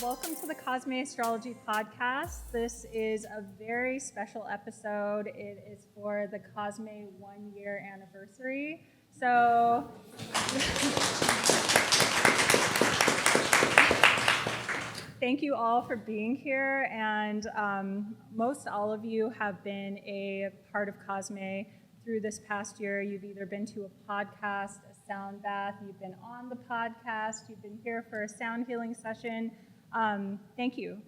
Welcome to the COSME Astrology Podcast. This is a very special episode. It is for the COSME 1-year anniversary. So, thank you all for being here. And most all of you have been a part of COSME through this past year. You've either been to a podcast, a sound bath, you've been on the podcast, you've been here for a sound healing session. Thank you.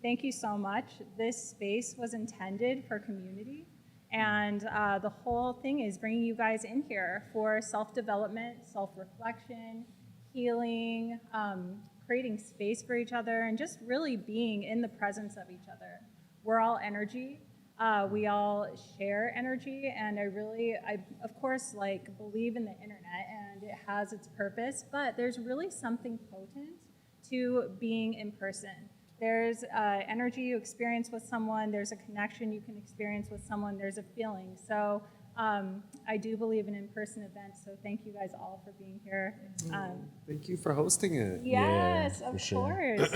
Thank you so much. This space was intended for community, and the whole thing is bringing you guys in here for self-development, self-reflection, healing, creating space for each other, and just really being in the presence of each other. We're all energy. We all share energy, and I of course, believe in the internet, and it has its purpose, but there's really something potent to being in person. There's energy you experience with someone, there's a connection you can experience with someone, there's a feeling. So I do believe in in-person events, so thank you guys all for being here. Thank you for hosting it. Yes, of course.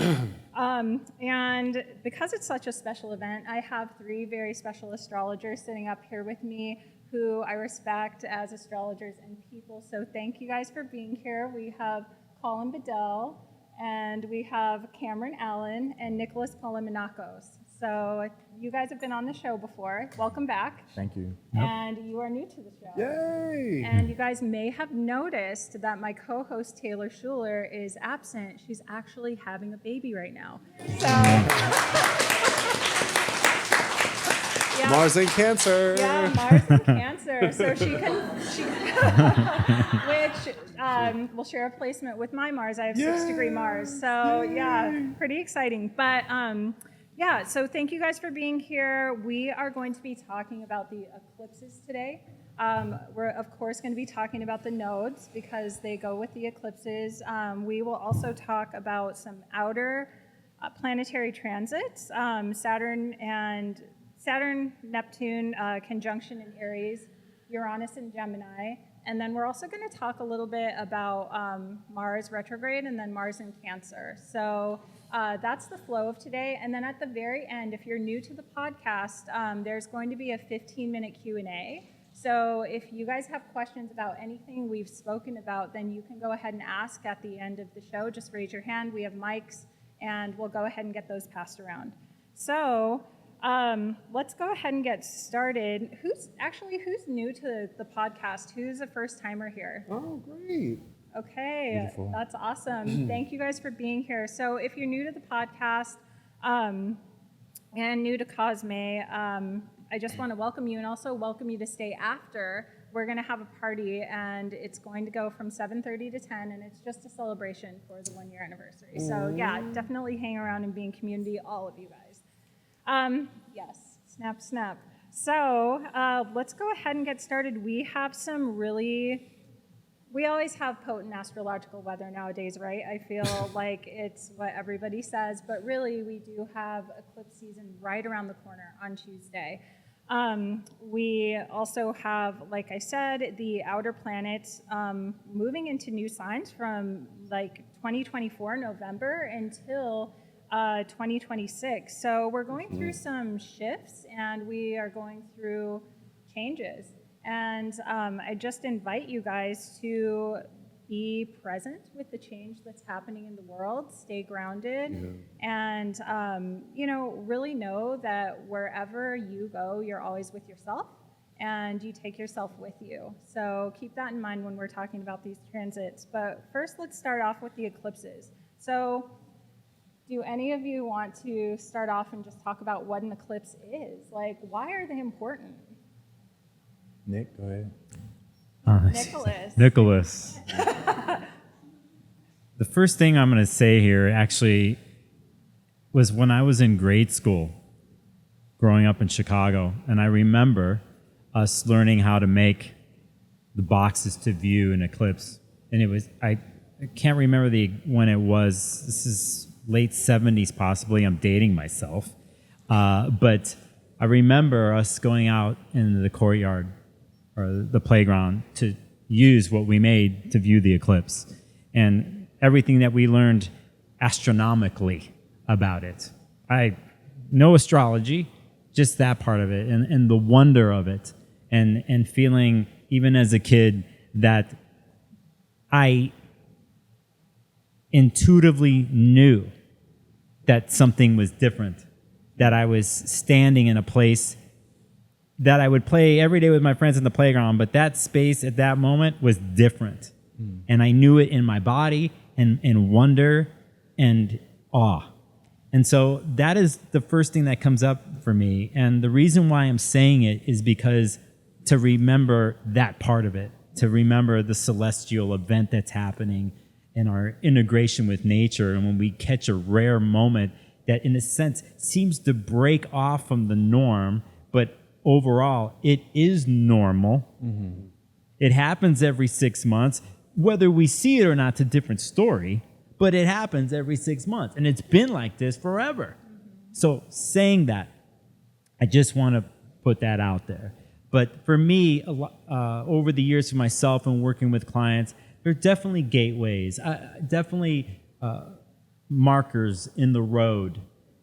And because it's such a special event, I have 3 very special astrologers sitting up here with me who I respect as astrologers and people, so thank you guys for being here. We have Colin Bedell, and we have Cameron Allen and Nicholas Polimenakos. So you guys have been on the show before. Welcome back. Thank you. And you are new to the show. Yay! And you guys may have noticed that my co-host Taylor Shuler is absent. She's actually having a baby right now. So yeah. Mars and Cancer. Yeah, Mars and Cancer. So she which will share a placement with my Mars. I have 6-degree Mars. So yeah, pretty exciting. But yeah, so thank you guys for being here. We are going to be talking about the eclipses today. We're of course going to be talking about the nodes because they go with the eclipses. We will also talk about some outer planetary transits, Saturn, Neptune conjunction in Aries, Uranus in Gemini, and then we're also going to talk a little bit about Mars retrograde and then Mars in Cancer. So that's the flow of today. And then at the very end, if you're new to the podcast, there's going to be a 15-minute Q&A. So if you guys have questions about anything we've spoken about, then you can go ahead and ask at the end of the show. Just raise your hand. We have mics, and we'll go ahead and get those passed around. So let's go ahead and get started. Who's new to the podcast? Who's a first timer here? Oh, great. Okay, Beautiful. That's awesome. Thank you guys for being here. So if you're new to the podcast and new to COSME, I just want to welcome you and also welcome you to stay after. We're going to have a party, and it's going to go from 7:30 to 10, and it's just a celebration for the 1-year anniversary. So yeah, definitely hang around and be in community, all of you guys. Yes, snap, snap. So let's go ahead and get started. We have we always have potent astrological weather nowadays, right? I feel like it's what everybody says, but really we do have eclipse season right around the corner on Tuesday. We also have, like I said, the outer planets moving into new signs from 2024 November until 2026. So we're going through some shifts, and we are going through changes. And I just invite you guys to be present with the change that's happening in the world, stay grounded, and really know that wherever you go, you're always with yourself, and you take yourself with you. So keep that in mind when we're talking about these transits. But first, let's start off with the eclipses. So do any of you want to start off and just talk about what an eclipse is? Why are they important? Nick, go ahead. Nicholas. The first thing I'm going to say here actually was when I was in grade school, growing up in Chicago, and I remember us learning how to make the boxes to view an eclipse. And it was, I can't remember when it was. This is late 70s possibly. I'm dating myself. But I remember us going out into the courtyard or the playground to use what we made to view the eclipse. And everything that we learned astronomically about it. I know astrology, just that part of it, and the wonder of it, and feeling even as a kid that I intuitively knew that something was different, that I was standing in a place that I would play every day with my friends in the playground, but that space at that moment was different. And I knew it in my body, and wonder and awe. And so that is the first thing that comes up for me. And the reason why I'm saying it is because to remember that part of it, to remember the celestial event that's happening in our integration with nature. And when we catch a rare moment that in a sense seems to break off from the norm, but overall it is normal. Mm-hmm. It happens every 6 months. Whether we see it or not, it's a different story, but it happens every 6 months. And it's been like this forever. So saying that, I just want to put that out there. But for me, over the years for myself and working with clients, there are definitely gateways, definitely markers in the road.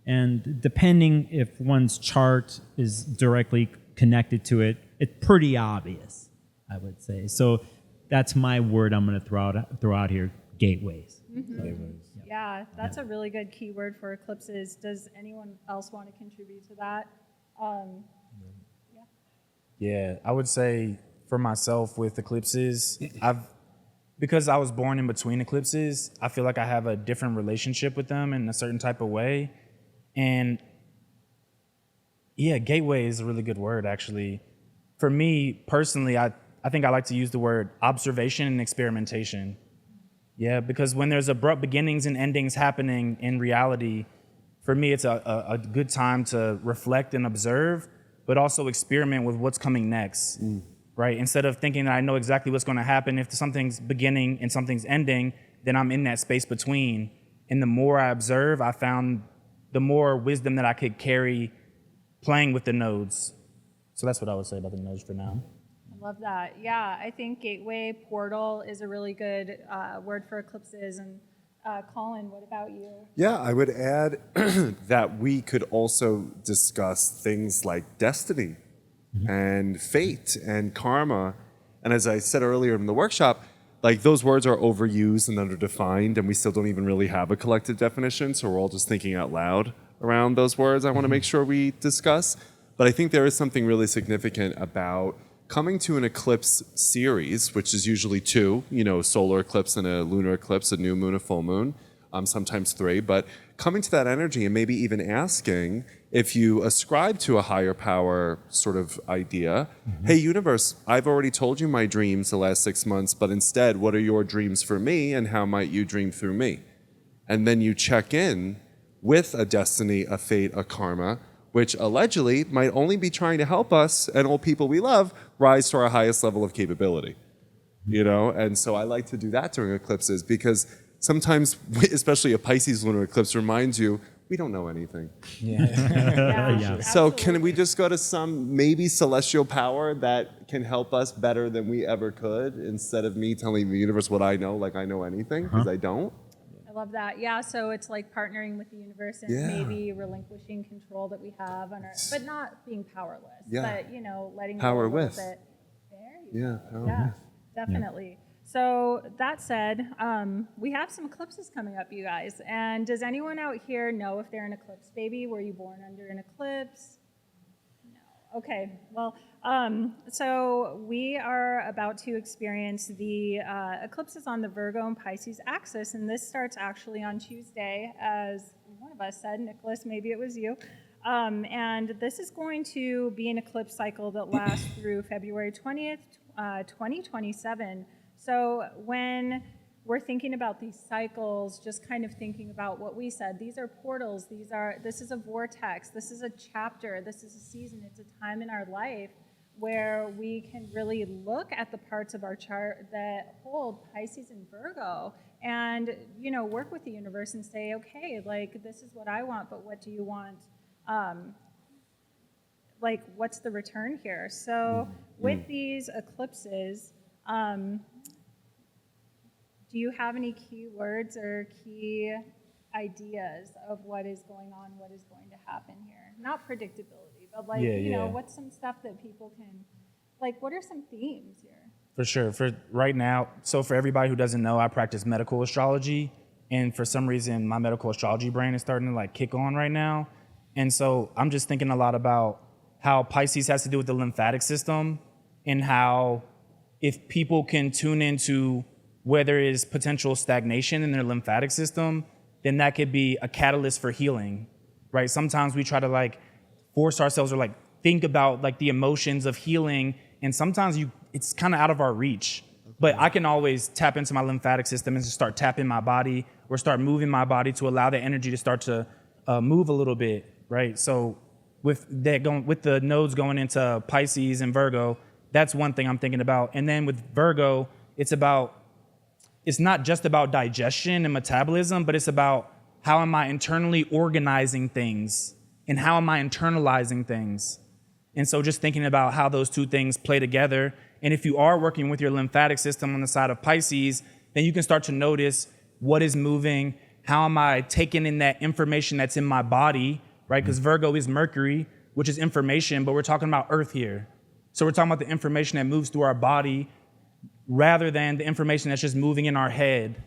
And depending if one's chart is directly connected to it, it's pretty obvious, I would say. So that's my word I'm going to throw out here, gateways. Mm-hmm. Gateways. Yeah, that's a really good keyword for eclipses. Does anyone else want to contribute to that? Yeah, I would say for myself with eclipses, because I was born in between eclipses, I feel like I have a different relationship with them in a certain type of way. And yeah, gateway is a really good word, actually. For me personally, I think I like to use the word observation and experimentation. Yeah, because when there's abrupt beginnings and endings happening in reality, for me, it's a good time to reflect and observe, but also experiment with what's coming next, right? Instead of thinking that I know exactly what's going to happen, if something's beginning and something's ending, then I'm in that space between. And the more I observe, I found the more wisdom that I could carry playing with the nodes. So that's what I would say about the nodes for now. I love that. Yeah, I think gateway, portal is a really good word for eclipses. And Colin, what about you? Yeah, I would add that we could also discuss things like destiny and fate and karma. And as I said earlier in the workshop, like those words are overused and underdefined, and we still don't even really have a collective definition. So we're all just thinking out loud around those words. I want to make sure we discuss. But I think there is something really significant about coming to an eclipse series, which is usually 2, solar eclipse and a lunar eclipse, a new moon, a full moon, sometimes 3, but coming to that energy and maybe even asking if you ascribe to a higher power sort of idea, hey, universe, I've already told you my dreams the last 6 months, but instead, what are your dreams for me and how might you dream through me? And then you check in with a destiny, a fate, a karma, which allegedly might only be trying to help us and all people we love rise to our highest level of capability, And so I like to do that during eclipses because sometimes, especially a Pisces lunar eclipse, reminds you we don't know anything. Yeah. So can we just go to some maybe celestial power that can help us better than we ever could instead of me telling the universe what I know, like I know anything, because I don't? I love that. Yeah, so it's like partnering with the universe and maybe relinquishing control that we have on our, but not being powerless. Yeah. But letting Power go a little with. bit. There you go. Power Yeah, with. definitely. So that said, we have some eclipses coming up, you guys. And does anyone out here know if they're an eclipse baby? Were you born under an eclipse? No. Okay. Well, so we are about to experience the eclipses on the Virgo and Pisces axis, and this starts actually on Tuesday, as one of us said, Nicholas, maybe it was you. And this is going to be an eclipse cycle that lasts through February 20th, 2027. So when we're thinking about these cycles, just kind of thinking about what we said, these are portals, this is a vortex, this is a chapter, this is a season, it's a time in our life where we can really look at the parts of our chart that hold Pisces and Virgo and, work with the universe and say, okay, like, this is what I want, but what do you want? What's the return here? So with these eclipses, do you have any key words or key ideas of what is going on, what is going to happen here. Not predictability, but like, Yeah, you know, yeah. what's some stuff that people can, like, what are some themes here? For sure. For right now, so for everybody who doesn't know, I practice medical astrology, and for some reason, my medical astrology brain is starting to like kick on right now. And so I'm just thinking a lot about how Pisces has to do with the lymphatic system, and how if people can tune into where there is potential stagnation in their lymphatic system, then that could be a catalyst for healing, right? Sometimes we try to like force ourselves or like think about like the emotions of healing, and sometimes it's kind of out of our reach. But I can always tap into my lymphatic system and just start tapping my body or start moving my body to allow the energy to start to move a little bit, right? So with the nodes going into Pisces and Virgo, that's one thing I'm thinking about. And then with Virgo, it's not just about digestion and metabolism, but it's about how am I internally organizing things and how am I internalizing things. And so just thinking about how those two things play together. And if you are working with your lymphatic system on the side of Pisces, then you can start to notice what is moving, how am I taking in that information that's in my body, right? Because Virgo is Mercury, which is information, but we're talking about Earth here. So we're talking about the information that moves through our body rather than the information that's just moving in our head.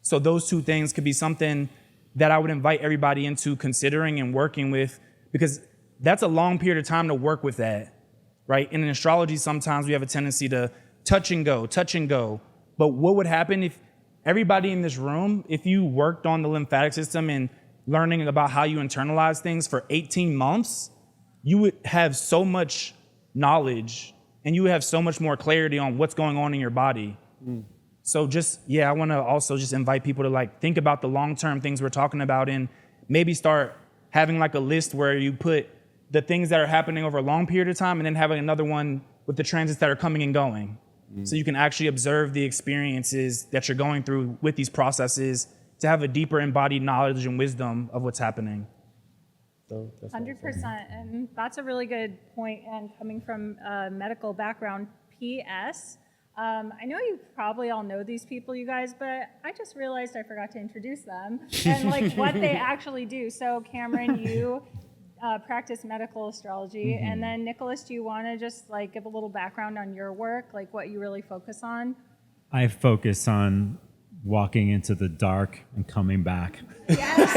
So those two things could be something that I would invite everybody into considering and working with, because that's a long period of time to work with that, right? And in astrology, sometimes we have a tendency to touch and go. But what would happen if everybody in this room, if you worked on the lymphatic system and learning about how you internalize things for 18 months, you would have so much knowledge and you would have so much more clarity on what's going on in your body. So I want to also just invite people to like think about the long-term things we're talking about, and maybe start having like a list where you put the things that are happening over a long period of time, and then having another one with the transits that are coming and going. So you can actually observe the experiences that you're going through with these processes to have a deeper embodied knowledge and wisdom of what's happening. So that's what I was saying. 100%, and that's a really good point. And coming from a medical background, P.S., I know you probably all know these people, you guys, but I just realized I forgot to introduce them and like what they actually do. So Cameron, you practice medical astrology, and then Nicholas, do you want to just like give a little background on your work, like what you really focus on? I focus on walking into the dark and coming back. Yes.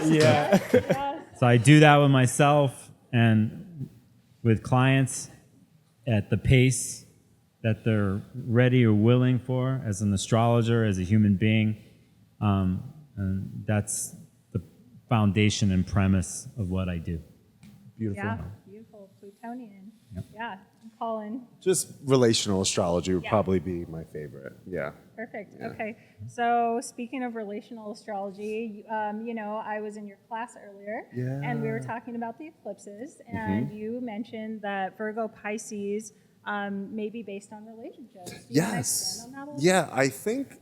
Yeah. So I do that with myself and with clients at the pace that they're ready or willing for as an astrologer, as a human being. And that's the foundation and premise of what I do. Beautiful. Yeah, beautiful. Plutonian. Yep. Yeah. Colin. Just relational astrology would Yeah. probably be my favorite. Yeah. Perfect. Yeah. Okay. So speaking of relational astrology, you know, I was in your class earlier, and we were talking about the eclipses, and you mentioned that Virgo Pisces may be based on relationships. Do you wanna Yes. expand on that a little Yeah, I think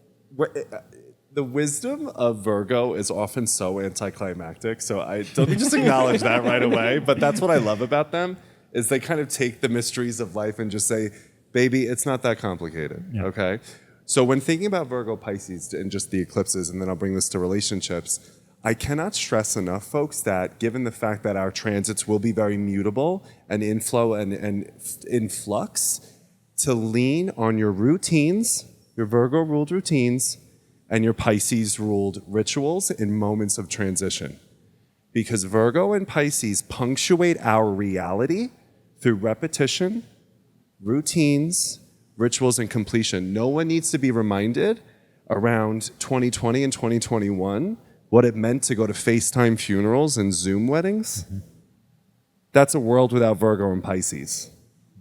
the wisdom of Virgo is often so anticlimactic. So let me just acknowledge that right away. But that's what I love about them, is they kind of take the mysteries of life and just say, baby, it's not that complicated, Yeah. okay? So when thinking about Virgo Pisces and just the eclipses, and then I'll bring this to relationships, I cannot stress enough, folks, that given the fact that our transits will be very mutable and inflow and in flux, to lean on your routines, your Virgo-ruled routines, and your Pisces-ruled rituals in moments of transition. Because Virgo and Pisces punctuate our reality through repetition, routines, rituals, and completion. No one needs to be reminded around 2020 and 2021 what it meant to go to FaceTime funerals and Zoom weddings. That's a world without Virgo and Pisces.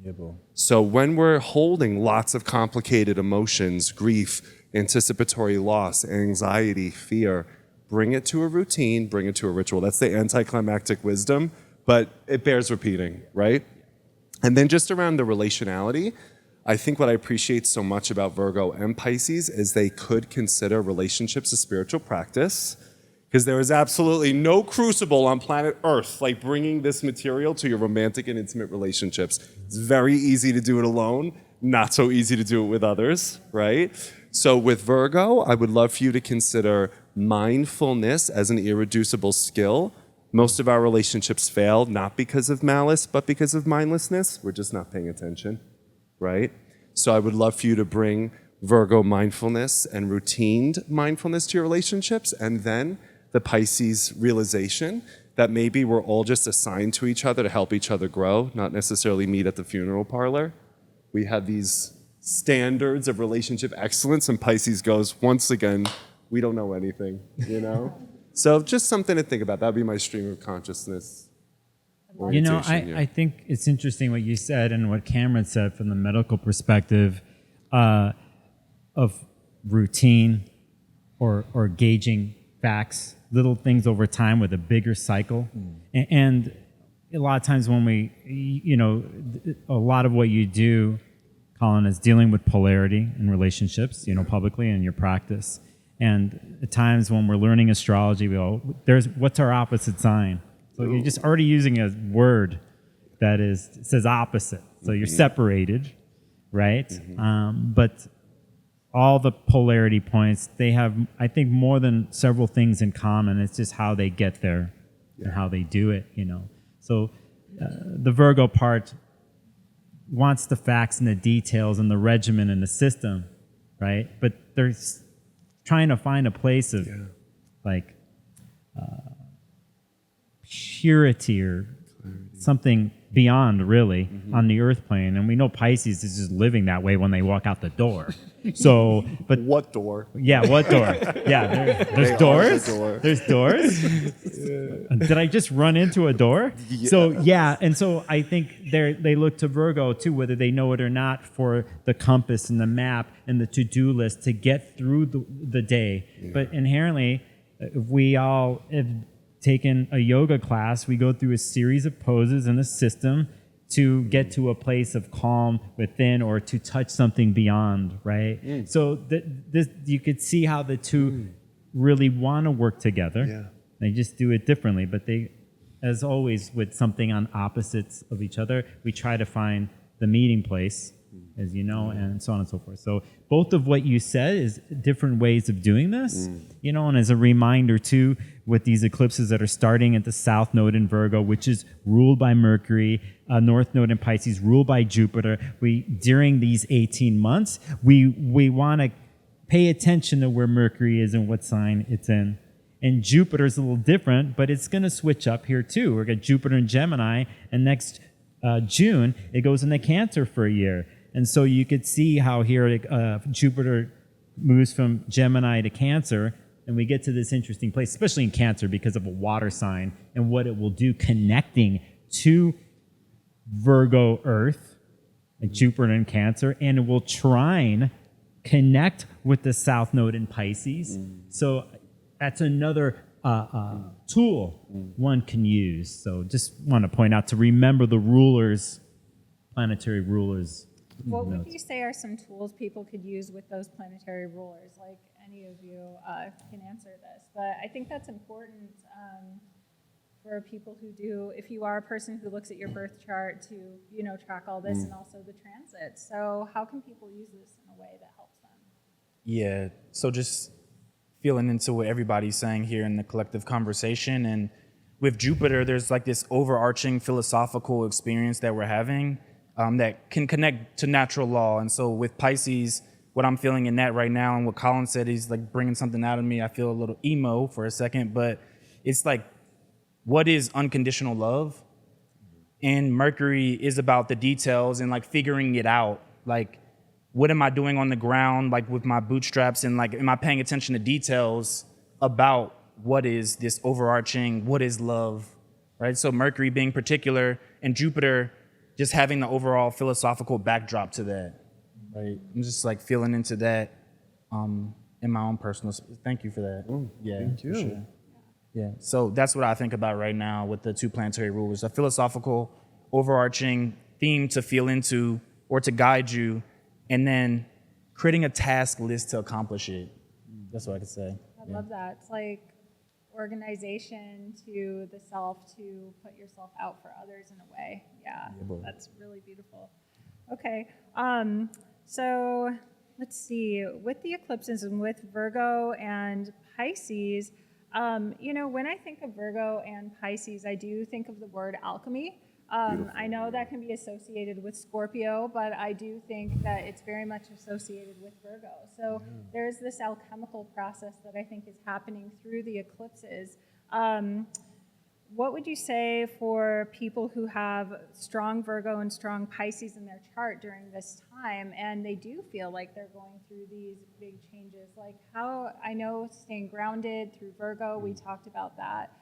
Yeah, bro. So when we're holding lots of complicated emotions, grief, anticipatory loss, anxiety, fear, bring it to a routine, bring it to a ritual. That's the anticlimactic wisdom, but it bears repeating, right? And then just around the relationality, I think what I appreciate so much about Virgo and Pisces is they could consider relationships a spiritual practice, because there is absolutely no crucible on planet Earth like bringing this material to your romantic and intimate relationships. It's very easy to do it alone, not so easy to do it with others, right? So with Virgo, I would love for you to consider mindfulness as an irreducible skill. Most of our relationships fail not because of malice, but because of mindlessness. We're just not paying attention, right? So I would love for you to bring Virgo mindfulness and routined mindfulness to your relationships, and then the Pisces realization that maybe we're all just assigned to each other to help each other grow, not necessarily meet at the funeral parlor. We have these standards of relationship excellence, and Pisces goes, once again, we don't know anything, you know? So just something to think about. That would be my stream of consciousness. You know, orientation, I think it's interesting what you said and what Cameron said from the medical perspective of routine or gauging facts, little things over time with a bigger cycle. And a lot of times when we, you know, a lot of what you do, Colin, is dealing with polarity in relationships, you know, publicly in your practice. And at times when we're learning astrology, we go, what's our opposite sign? So you're just already using a word that says opposite. So you're separated, right? But all the polarity points, they have, I think, more than several things in common. It's just how they get there and how they do it, you know. So the Virgo part wants the facts and the details and the regimen and the system, right? But they're trying to find a place of like purity or something beyond, really, on the earth plane. And we know Pisces is just living that way when they walk out the door. So, but What door? yeah, what door? Yeah, there's doors. The door. There's doors. Did I just run into a door? So yeah, and so I think they look to Virgo too, whether they know it or not, for the compass and the map and the to-do list to get through the day. But inherently, if we all have taken a yoga class, we go through a series of poses and a system to get to a place of calm within or to touch something beyond, right? So this, you could see how the two really want to work together. Yeah. They just do it differently, but they, as always, with something on opposites of each other, we try to find the meeting place, as you know, and so on and so forth. So both of what you said is different ways of doing this, you know, and as a reminder too, with these eclipses that are starting at the South Node in Virgo, which is ruled by Mercury, North Node in Pisces, ruled by Jupiter. During these 18 months, we want to pay attention to where Mercury is and what sign it's in. And Jupiter's a little different, but it's going to switch up here too. We're got Jupiter in Gemini, and next June, it goes into Cancer for a year. And so you could see how here Jupiter moves from Gemini to Cancer, and we get to this interesting place, especially in Cancer because of a water sign and what it will do connecting to Virgo Earth, like Jupiter in Cancer, and it will connect with the South Node in Pisces. So that's another tool one can use. So just want to point out to remember the rulers, planetary rulers. What would you say are some tools people could use with those planetary rulers? Like any of you can answer this, but I think that's important for people who do, if you are a person who looks at your birth chart to, you know, track all this and also the transits. So how can people use this in a way that helps them? Yeah, so just feeling into what everybody's saying here in the collective conversation, and with Jupiter, there's like this overarching philosophical experience that we're having that can connect to natural law. And so with Pisces, what I'm feeling in that right now, and what Colin said, he's like bringing something out of me. I feel a little emo for a second, but it's like, what is unconditional love? And Mercury is about the details and like figuring it out. Like, what am I doing on the ground, like with my bootstraps, and like, am I paying attention to details about what is this overarching, what is love, right? So Mercury being particular, and Jupiter just having the overall philosophical backdrop to that, right? I'm just like feeling into that in my own personal, thank you for that. Yeah, thank you. For sure. Yeah, so that's what I think about right now with the two planetary rulers, a philosophical overarching theme to feel into or to guide you, and then creating a task list to accomplish it. That's what I could say. I love that. It's like organization to the self, to put yourself out for others in a way. Yeah, that's really beautiful. Okay, so let's see, with the eclipses and with Virgo and Pisces, when I think of Virgo and Pisces, I do think of the word alchemy. I know that can be associated with Scorpio, but I do think that it's very much associated with Virgo. So there's this alchemical process that I think is happening through the eclipses. What would you say for people who have strong Virgo and strong Pisces in their chart during this time, and they do feel like they're going through these big changes? Like how, I know staying grounded through Virgo, we talked about that.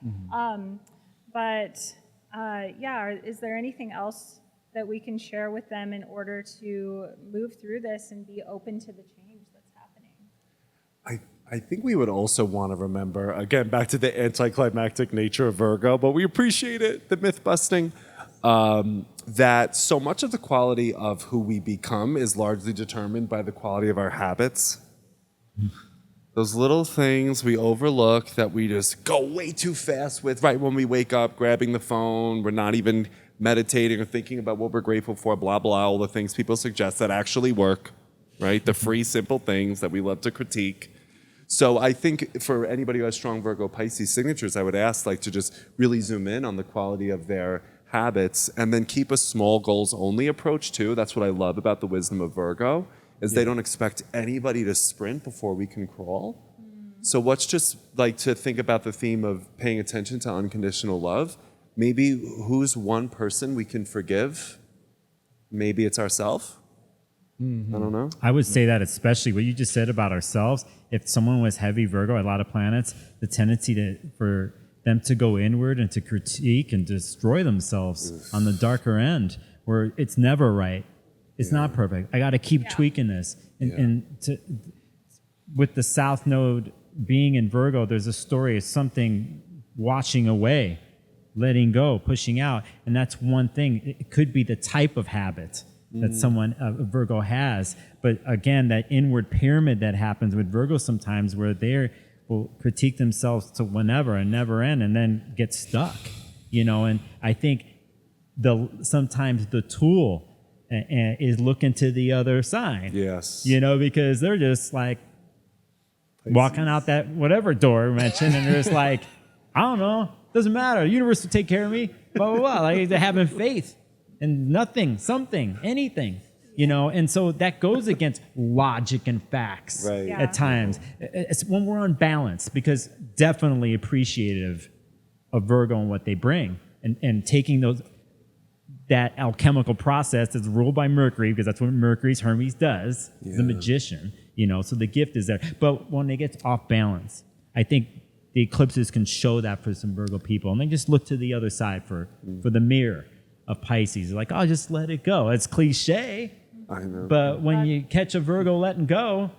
Is there anything else that we can share with them in order to move through this and be open to the change that's happening? I think we would also want to remember, again, back to the anticlimactic nature of Virgo, but we appreciate it, the myth busting, that so much of the quality of who we become is largely determined by the quality of our habits. Those little things we overlook that we just go way too fast with right when we wake up, grabbing the phone, we're not even meditating or thinking about what we're grateful for, blah, blah, all the things people suggest that actually work, right? The free, simple things that we love to critique. So I think for anybody who has strong Virgo Pisces signatures, I would ask to just really zoom in on the quality of their habits and then keep a small goals only approach too. That's what I love about the wisdom of Virgo is they don't expect anybody to sprint before we can crawl. So what's just to think about the theme of paying attention to unconditional love. Maybe who's one person we can forgive? Maybe it's ourselves. I don't know. I would say that especially what you just said about ourselves. If someone was heavy Virgo, a lot of planets, the tendency for them to go inward and to critique and destroy themselves on the darker end, where it's never right. It's not perfect. I got to keep tweaking this. With the South Node being in Virgo, there's a story of something washing away, letting go, pushing out. And that's one thing. It could be the type of habit that someone, a Virgo has. But again, that inward pyramid that happens with Virgo sometimes where they will critique themselves to whenever and never end and then get stuck, and I think sometimes the tool is looking to the other side. Yes. Because they're just walking out that whatever door mentioned and they're just I don't know, doesn't matter. The universe will take care of me, blah, blah, blah. They're having faith. And nothing, something, anything, and so that goes against logic and facts at times. It's when we're on balance, because definitely appreciative of Virgo and what they bring, and taking that alchemical process that's ruled by Mercury, because that's what Mercury's Hermes does, the magician, so the gift is there. But when it gets off balance, I think the eclipses can show that for some Virgo people, and they just look to the other side for the mirror of Pisces. Just let it go. It's cliche. I know. But when you catch a Virgo letting go,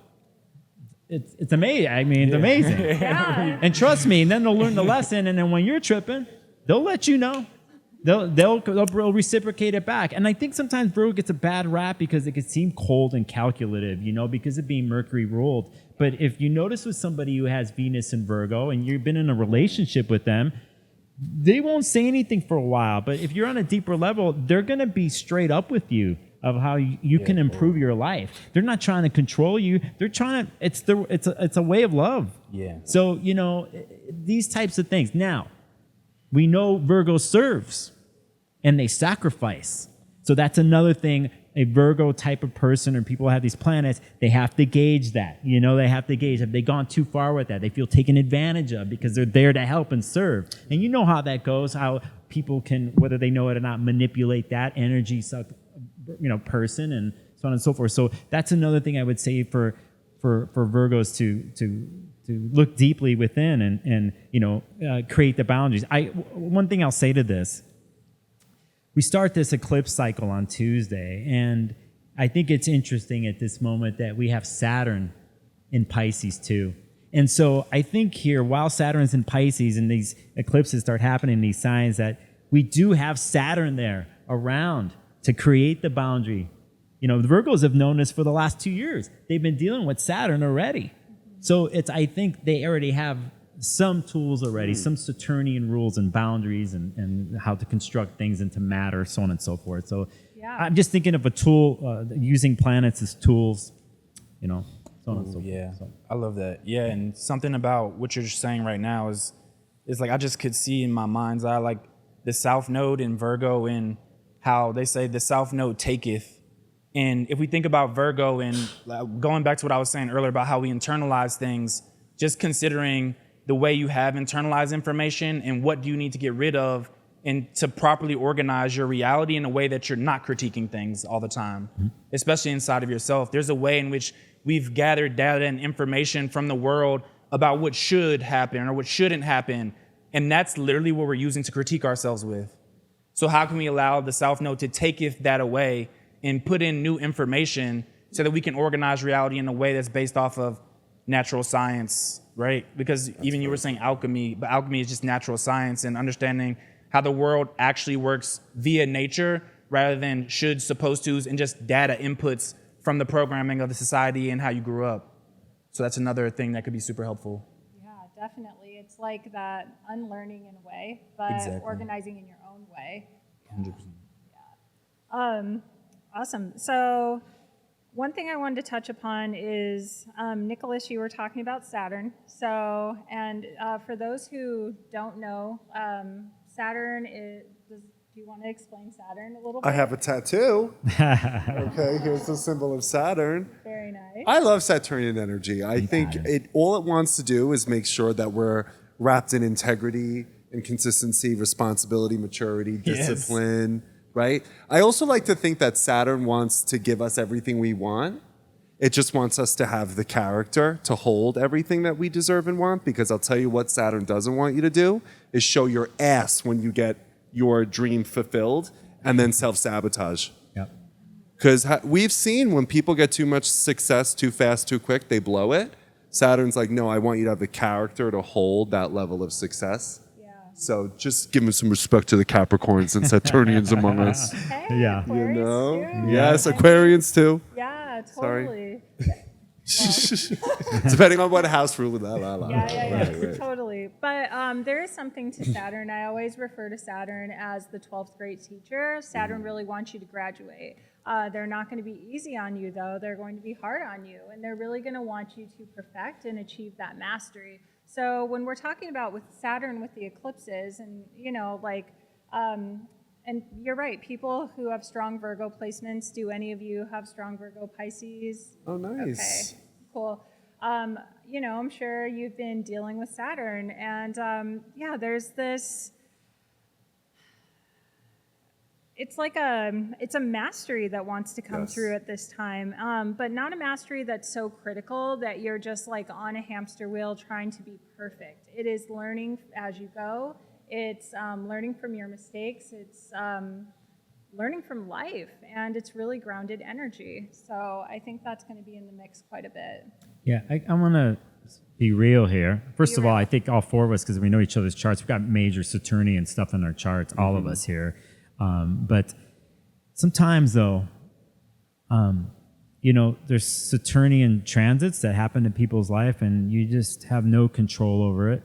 it's amazing. I mean, it's amazing. And trust me, and then they'll learn the lesson, and then when you're tripping, they'll let you know. They'll reciprocate it back. And I think sometimes Virgo gets a bad rap because it can seem cold and calculative, because of being Mercury ruled. But if you notice with somebody who has Venus in Virgo and you've been in a relationship with them, they won't say anything for a while, but if you're on a deeper level, they're going to be straight up with you of how you can improve your life. They're not trying to control you. They're trying to, it's a way of love. Yeah. So, these types of things. Now, we know Virgo serves and they sacrifice. So that's another thing. A Virgo type of person or people who have these planets, they have to gauge that. They have to gauge. Have they gone too far with that? They feel taken advantage of because they're there to help and serve. And you know how that goes, how people can, whether they know it or not, manipulate that energy person and so on and so forth. So that's another thing I would say for Virgos to look deeply within and create the boundaries. One thing I'll say to this, we start this eclipse cycle on Tuesday, and I think it's interesting at this moment that we have Saturn in Pisces too. And so I think here, while Saturn's in Pisces and these eclipses start happening, these signs that we do have Saturn there around to create the boundary. The Virgos have known this for the last 2 years. They've been dealing with Saturn already. So I think they already have some tools already, some Saturnian rules and boundaries and how to construct things into matter, so on and so forth. So I'm just thinking of a tool, using planets as tools you know, so on and so forth. Yeah, So, I love that. Yeah, and something about what you're saying right now is like I just could see in my mind's eye like the South Node in Virgo and how they say the South Node taketh. And if we think about Virgo and going back to what I was saying earlier about how we internalize things, just considering the way you have internalized information and what do you need to get rid of and to properly organize your reality in a way that you're not critiquing things all the time, especially inside of yourself. There's a way in which we've gathered data and information from the world about what should happen or what shouldn't happen. And that's literally what we're using to critique ourselves with. So how can we allow the South Node to take that away and put in new information so that we can organize reality in a way that's based off of natural science, right? Because even you were saying alchemy, but alchemy is just natural science and understanding how the world actually works via nature rather than should, supposed to's, and just data inputs from the programming of the society and how you grew up. So that's another thing that could be super helpful. Yeah, definitely. It's like that unlearning in a way, but Exactly. organizing in your own way. 100%. Awesome. So one thing I wanted to touch upon is, Nicholas, you were talking about Saturn. So, and for those who don't know, Saturn is, do you want to explain Saturn a little bit? I have a tattoo. Okay, here's the symbol of Saturn. Very nice. I love Saturnian energy. I think all it wants to do is make sure that we're wrapped in integrity and consistency, responsibility, maturity, Yes. discipline, right? I also like to think that Saturn wants to give us everything we want. It just wants us to have the character to hold everything that we deserve and want, because I'll tell you what Saturn doesn't want you to do is show your ass when you get your dream fulfilled and then self-sabotage. Yep. Because we've seen when people get too much success too fast, too quick, they blow it. Saturn's like, no, I want you to have the character to hold that level of success. Yeah. So just giving some respect to the Capricorns and Saturnians among us. Hey, Yeah. You Aquarius know? too. Yes, Aquarians too. Yeah, Sorry. totally. Depending on what house ruler, Yeah, Right. totally. But there is something to Saturn. I always refer to Saturn as the 12th grade teacher. Saturn really wants you to graduate. They're not going to be easy on you, though. They're going to be hard on you, and they're really going to want you to perfect and achieve that mastery. So when we're talking about with Saturn with the eclipses, and and you're right, people who have strong Virgo placements, do any of you have strong Virgo Pisces? Oh, nice. Okay, cool. I'm sure you've been dealing with Saturn, and there's this. It's like it's a mastery that wants to come Yes. through at this time, but not a mastery that's so critical that you're just like on a hamster wheel trying to be perfect. It is learning as you go. It's learning from your mistakes. It's learning from life, and it's really grounded energy. So I think that's going to be in the mix quite a bit. Yeah, I want to be real here. First Be of all, real. I think all four of us, because we know each other's charts, we've got major Saturnian stuff in our charts, all of us here. But sometimes, though, there's Saturnian transits that happen in people's life, and you just have no control over it.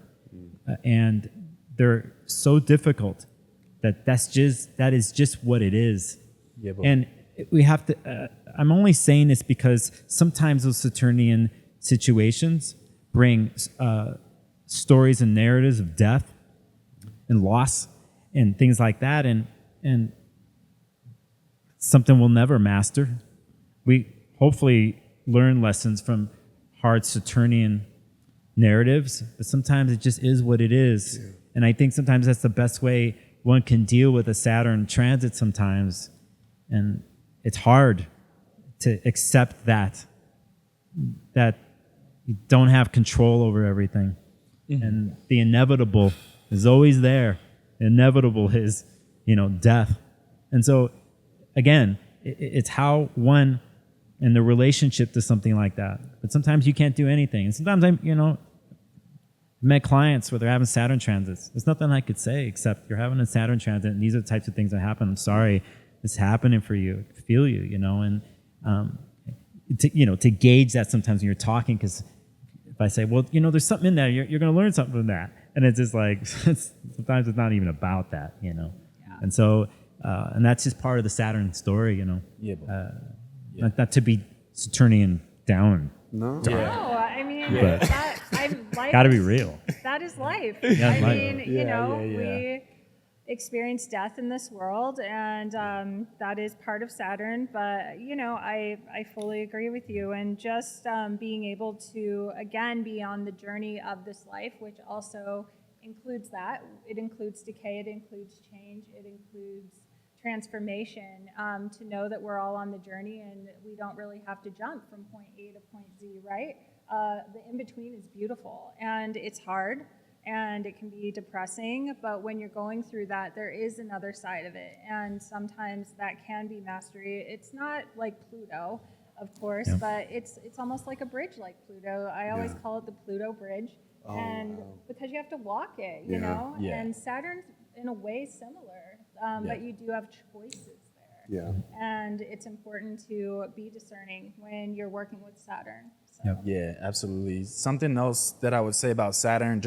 And they're so difficult that is just what it is. Yeah, but And we have to, I'm only saying this because sometimes those Saturnian situations bring stories and narratives of death and loss and things like that. And something we'll never master. We hopefully learn lessons from hard Saturnian narratives, but sometimes it just is what it is. Yeah. And I think sometimes that's the best way one can deal with a Saturn transit sometimes. And it's hard to accept that you don't have control over everything. Mm-hmm. And the inevitable is always there. The inevitable is, death. And so, again, it's how one and the relationship to something like that. But sometimes you can't do anything. And sometimes I met clients where they're having Saturn transits. There's nothing I could say except you're having a Saturn transit, and these are the types of things that happen. I'm sorry it's happening for you. I feel you, and to gauge that sometimes when you're talking, because if I say, well, there's something in there, you're going to learn something from that. And it's just like, sometimes it's not even about that, Yeah. And so, and that's just part of the Saturn story, Yeah. Not to be Saturnian down. No. No, I mean, But- life Got to be is- real. That is life. Yeah, I life. mean, Yeah. we experience death in this world, and that is part of Saturn. But I fully agree with you, and just being able to again be on the journey of this life, which also includes that. It includes decay. It includes change. It includes transformation. To know that we're all on the journey, and we don't really have to jump from point A to point Z, right? The in-between is beautiful, and it's hard, and it can be depressing, but when you're going through that, there is another side of it, and sometimes that can be mastery. It's not like Pluto, of course, but it's almost like a bridge like Pluto. I always call it the Pluto bridge, and because you have to walk it, you know? Yeah. And Saturn's in a way similar, but you do have choices there. Yeah. And it's important to be discerning when you're working with Saturn. So. Yep. Yeah, absolutely. Something else that I would say about Saturn,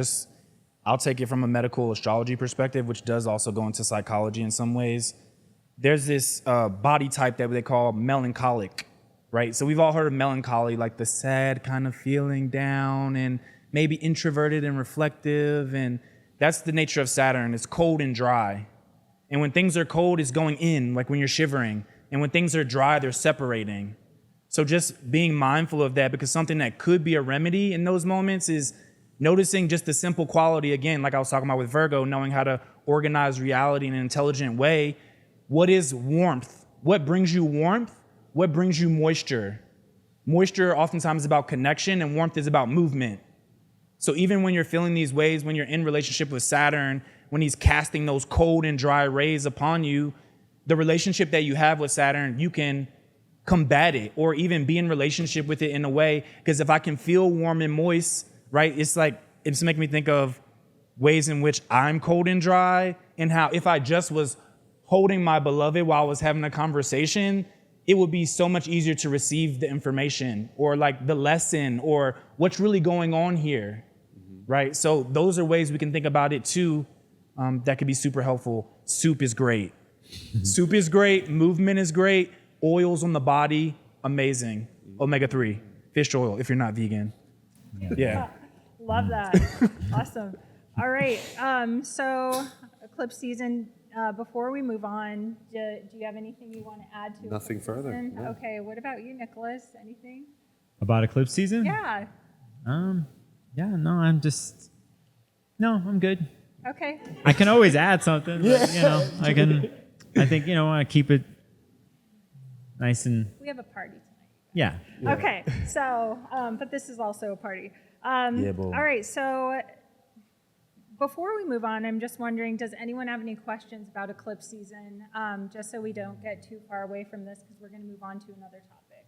I'll take it from a medical astrology perspective, which does also go into psychology in some ways. There's this body type that they call melancholic, right? So we've all heard of melancholy, like the sad kind of feeling down and maybe introverted and reflective. And that's the nature of Saturn. It's cold and dry. And when things are cold, it's going in, like when you're shivering. And when things are dry, they're separating. So just being mindful of that, because something that could be a remedy in those moments is noticing just the simple quality, again, like I was talking about with Virgo, knowing how to organize reality in an intelligent way. What is warmth? What brings you warmth? What brings you moisture? Moisture oftentimes is about connection, and warmth is about movement. So even when you're feeling these ways, when you're in relationship with Saturn, when he's casting those cold and dry rays upon you, the relationship that you have with Saturn, you can combat it or even be in relationship with it in a way. Because if I can feel warm and moist, right, it's making me think of ways in which I'm cold and dry, and how if I just was holding my beloved while I was having a conversation, it would be so much easier to receive the information or like the lesson or what's really going on here, right? So those are ways we can think about it too. That could be super helpful. Soup is great. Soup is great. Movement is great. Oils on the body, amazing. Omega-3, fish oil if you're not vegan. Yeah. Love that. Awesome. All right. So eclipse season. Before we move on, do you have anything you want to add to Nothing eclipse further, season? no. Okay. What about you, Nicholas? Anything? About eclipse season? Yeah. Yeah, no, I'm good. Okay. I can always add something, but, I think, I keep it nice and, We have a party tonight. yeah. Okay. So, but this is also a party. Yeah, boy. All right. So before we move on, I'm just wondering, does anyone have any questions about eclipse season? Just so we don't get too far away from this, because we're going to move on to another topic.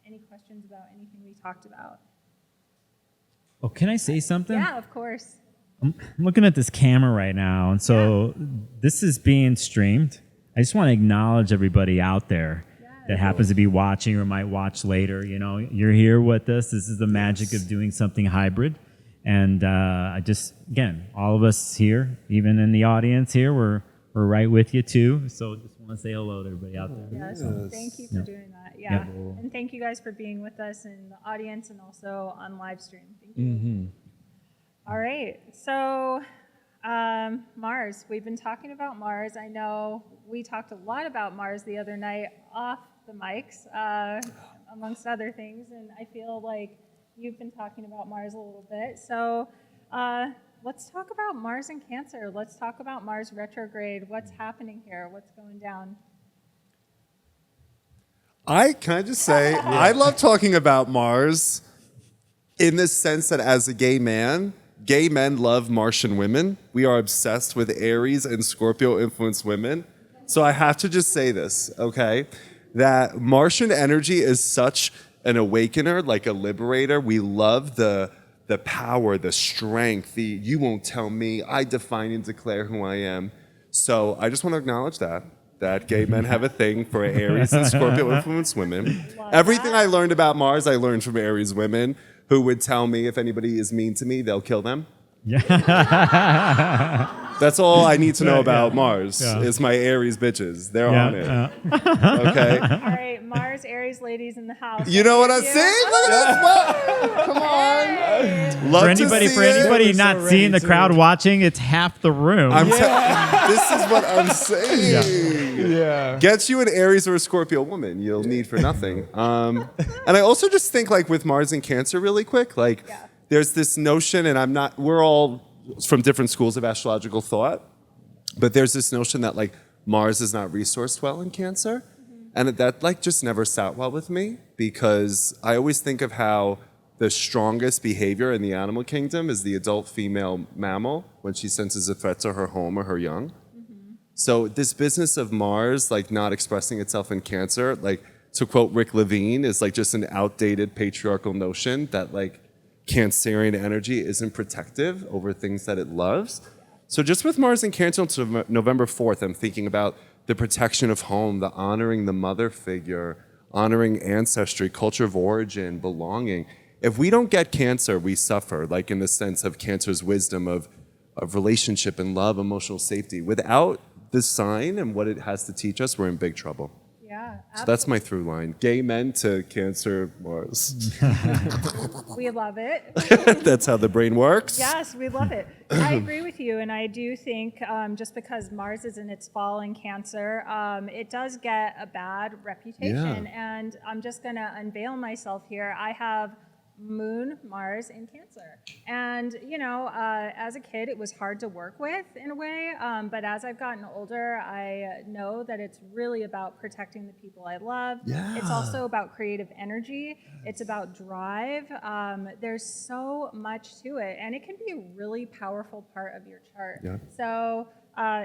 Any questions about anything we talked about? Oh, can I say something? Yeah, of course. I'm looking at this camera right now, and so this is being streamed. I just want to acknowledge everybody out there that happens to be watching or might watch later. You're here with us. This is the magic of doing something hybrid. And I just, again, all of us here, even in the audience here, we're right with you too. So just want to say hello to everybody out there. Yes. Thank you for doing that. Yeah. And thank you guys for being with us in the audience and also on live stream. Thank you. All right. So Mars, we've been talking about Mars. I know we talked a lot about Mars the other night off the mics, amongst other things. And I feel like you've been talking about Mars a little bit. So let's talk about Mars in Cancer. Let's talk about Mars retrograde. What's happening here? What's going down? Can I just say, I love talking about Mars in the sense that as a gay man, gay men love Martian women. We are obsessed with Aries and Scorpio influenced women. So I have to just say this, okay? That Martian energy is such an awakener, like a liberator. We love the power, the strength, you won't tell me, I define and declare who I am. So I just want to acknowledge that gay men have a thing for Aries and Scorpio influenced women. Everything I learned about Mars, I learned from Aries women who would tell me if anybody is mean to me, they'll kill them. That's all I need to know about Mars. Is my Aries bitches. They're on it. Okay? All right, Mars Aries ladies in the house. You know what I'm Yeah. saying? Look at this. Come on. Love For to anybody, see for it. anybody They were not so seeing the ready crowd to- watching, it's half the room. This is what I'm saying. Yeah. Get you an Aries or a Scorpio woman. You'll need for nothing. And I also just think like with Mars and Cancer really quick, like there's this notion, and we're all from different schools of astrological thought, but there's this notion that like Mars is not resourced well in Cancer. And that like just never sat well with me, because I always think of how the strongest behavior in the animal kingdom is the adult female mammal when she senses a threat to her home or her young. So this business of Mars like not expressing itself in Cancer, like to quote Rick Levine, is like just an outdated patriarchal notion that like Cancerian energy isn't protective over things that it loves. So just with Mars in Cancer until November 4th, I'm thinking about the protection of home, the honoring the mother figure, honoring ancestry, culture of origin, belonging. If we don't get Cancer, we suffer, like in the sense of Cancer's wisdom of relationship and love, emotional safety. Without this sign and what it has to teach us, we're in big trouble. Yeah, So that's my through line. Gay men to Cancer, Mars. we love it. That's how the brain works. Yes, we love it. I agree with you, and I do think just because Mars is in its fall in Cancer, it does get a bad reputation. Yeah. And I'm just going to unveil myself here. I have Moon, Mars in Cancer. And, you know, as a kid, it was hard to work with in a way. But as I've gotten older, I know that it's really about protecting the people I love. Yeah. It's also about creative energy. It's about drive. There's so much to it. And it can be a really powerful part of your chart. Yeah. So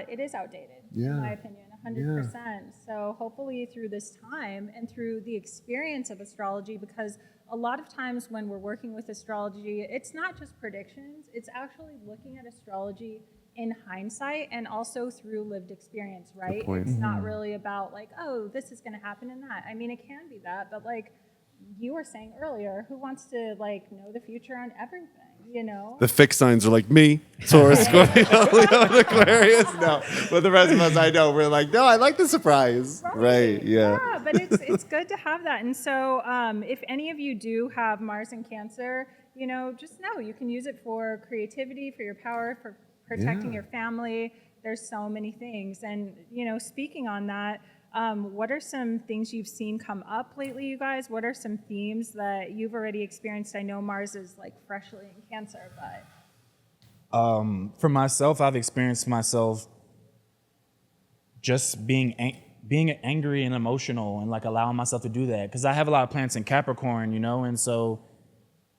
it is outdated, Yeah. in my opinion. 100%. So hopefully through this time and through the experience of astrology, because a lot of times when we're working with astrology, it's not just predictions, it's actually looking at astrology in hindsight and also through lived experience, right? point. It's not really about like, oh, this is going to happen in that. I mean, it can be that, but like you were saying earlier, who wants to like know the future on everything, you know? The fixed signs are like me, Taurus, Scorpio, Leo, and Aquarius. No, but the rest of us, I know, we're like, no, I like the surprise. Right, yeah. Yeah, but it's good to have that. And so if any of you do have Mars in Cancer, you know, just know you can use it for creativity, for your power, for protecting your family. There's so many things. And, you know, speaking on that, what are some things you've seen come up lately, you guys? What are some themes that you've already experienced? I know Mars is like freshly in Cancer, but... For myself, I've experienced myself just being angry and emotional and like allowing myself to do that. Because I have a lot of planets in Capricorn, you know, and so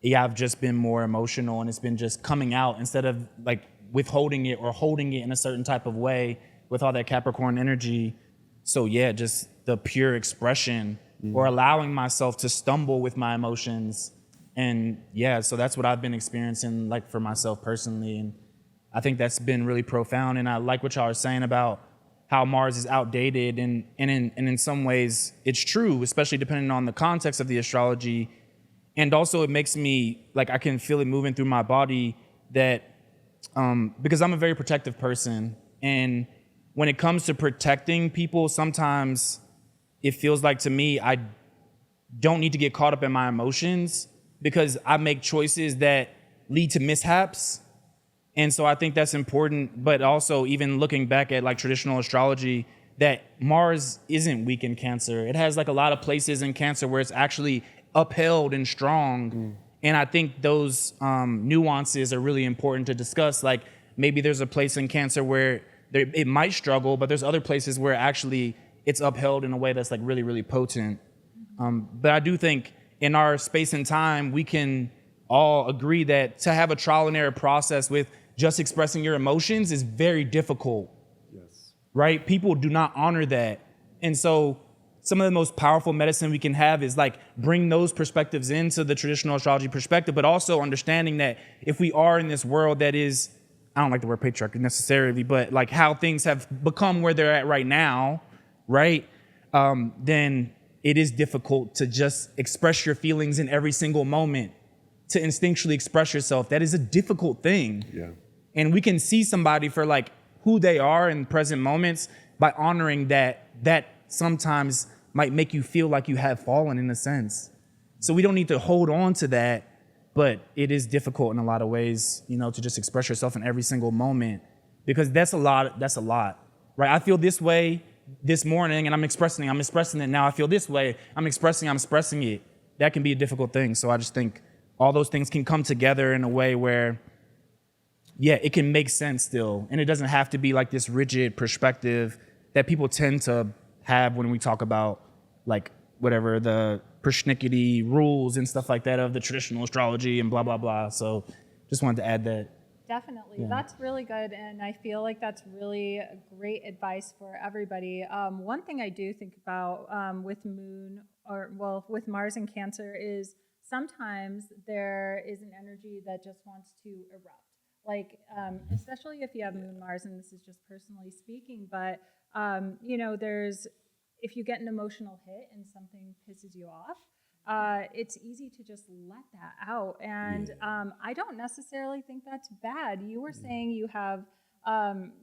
yeah, I've just been more emotional and it's been just coming out instead of like withholding it or holding it in a certain type of way with all that Capricorn energy. So yeah, just the pure expression or allowing myself to stumble with my emotions. And yeah, so that's what I've been experiencing like for myself personally. And I think that's been really profound. And I like what y'all are saying about how Mars is outdated. And in some ways it's true, especially depending on the context of the astrology. And also it makes me, like I can feel it moving through my body that, because I'm a very protective person. And when it comes to protecting people, sometimes it feels like to me, I don't need to get caught up in my emotions because I make choices that lead to mishaps. And so I think that's important, but also even looking back at like traditional astrology, that Mars isn't weak in Cancer. It has like a lot of places in Cancer where it's actually upheld and strong. And I think those nuances are really important to discuss. Like maybe there's a place in Cancer where it might struggle, but there's other places where actually it's upheld in a way that's like really, really potent. But I do think in our space and time, we can all agree that to have a trial and error process with just expressing your emotions is very difficult. Yes. Right? People do not honor that. And so some of the most powerful medicine we can have is like bring those perspectives into the traditional astrology perspective, but also understanding that if we are in this world that is, I don't like the word patriarchy necessarily, but like how things have become where they're at right now, right? Then it is difficult to just express your feelings in every single moment, to instinctually express yourself. That is a difficult thing. Yeah. And we can see somebody for like who they are in present moments by honoring that sometimes might make you feel like you have fallen in a sense. So we don't need to hold on to that, but it is difficult in a lot of ways, you know, to just express yourself in every single moment, because that's a lot, right? I feel this way this morning and I'm expressing it. Now I feel this way, I'm expressing it. That can be a difficult thing. So I just think all those things can come together in a way where, yeah, it can make sense still. And it doesn't have to be like this rigid perspective that people tend to have when we talk about like whatever the persnickety rules and stuff like that of the traditional astrology and blah, blah, blah. So just wanted to add that. Definitely. Yeah. That's really good. And I feel like that's really great advice for everybody. One thing I do think about with with Mars in Cancer is sometimes there is an energy that just wants to erupt. Like, especially if you have Moon Mars, and this is just personally speaking, but, you know, if you get an emotional hit and something pisses you off, it's easy to just let that out. And I don't necessarily think that's bad. You were saying you have,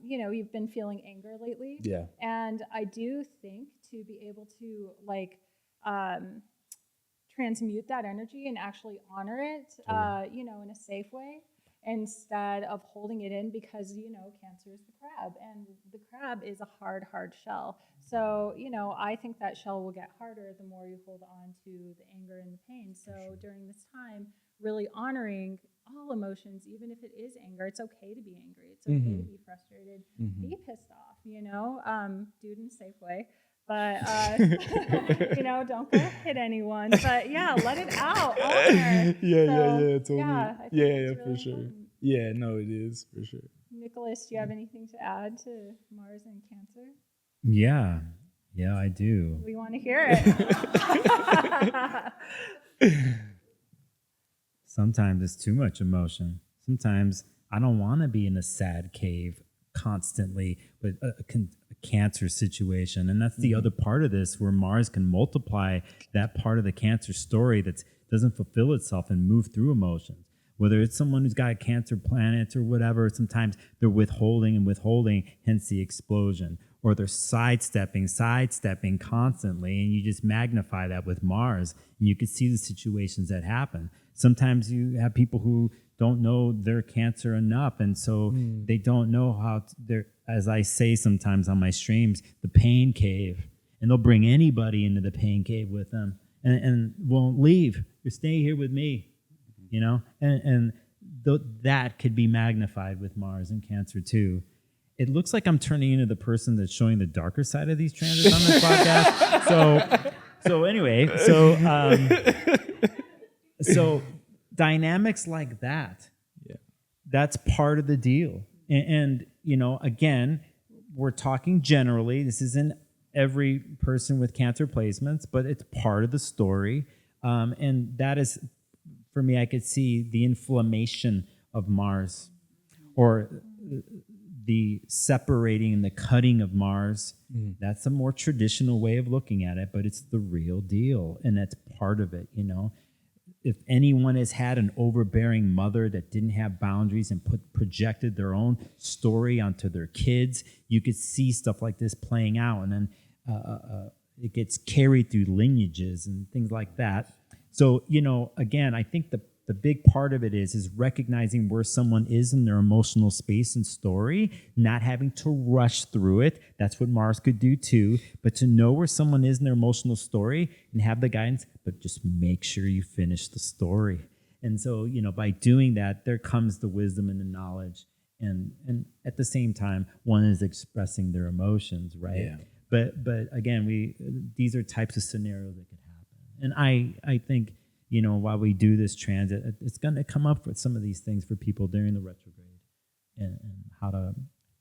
you know, you've been feeling anger lately. Yeah. And I do think to be able to like transmute that energy and actually honor it, you know, in a safe way, instead of holding it in, because, you know, Cancer is the crab, and the crab is a hard shell. So, you know, I think that shell will get harder the more you hold on to the anger and the pain. So during this time, really honoring all emotions, even if it is anger. It's okay to be angry. It's okay to be frustrated, be pissed off, you know, do it in a safe way. But, you know, don't go hit anyone. But yeah, let it out. Honor. Totally. Yeah, I think Yeah, it's for really sure. important. Yeah, no, it is for sure. Nicholas, do you have anything to add to Mars and Cancer? Yeah, I do. We want to hear it. Sometimes it's too much emotion. Sometimes I don't want to be in a sad cave constantly, but a Cancer situation. And that's the other part of this, where Mars can multiply that part of the Cancer story that doesn't fulfill itself and move through emotions. Whether it's someone who's got Cancer planets or whatever, sometimes they're withholding, hence the explosion. Or they're sidestepping constantly, and you just magnify that with Mars, and you can see the situations that happen. Sometimes you have people who don't know their Cancer enough, and so they don't know how they're, as I say sometimes on my streams, the pain cave, and they'll bring anybody into the pain cave with them, and won't leave. You're staying here with me, you know, and that could be magnified with Mars and Cancer too. It looks like I'm turning into the person that's showing the darker side of these transits on this podcast. So anyway, so dynamics like that, that's part of the deal. And you know, again, we're talking generally. This isn't every person with Cancer placements, but it's part of the story. And that is, for me, I could see the inflammation of Mars, or the separating and the cutting of Mars. That's a more traditional way of looking at it, but it's the real deal, and that's part of it, you know. If anyone has had an overbearing mother that didn't have boundaries and projected their own story onto their kids, you could see stuff like this playing out, and then it gets carried through lineages and things like that. So, you know, again, I think the big part of it is recognizing where someone is in their emotional space and story, not having to rush through it. That's what Mars could do too. But to know where someone is in their emotional story and have the guidance, but just make sure you finish the story. And so, you know, by doing that, there comes the wisdom and the knowledge. And at the same time, one is expressing their emotions, right? Yeah. But again, these are types of scenarios that could happen. And I think, you know, while we do this transit, it's going to come up with some of these things for people during the retrograde, and how to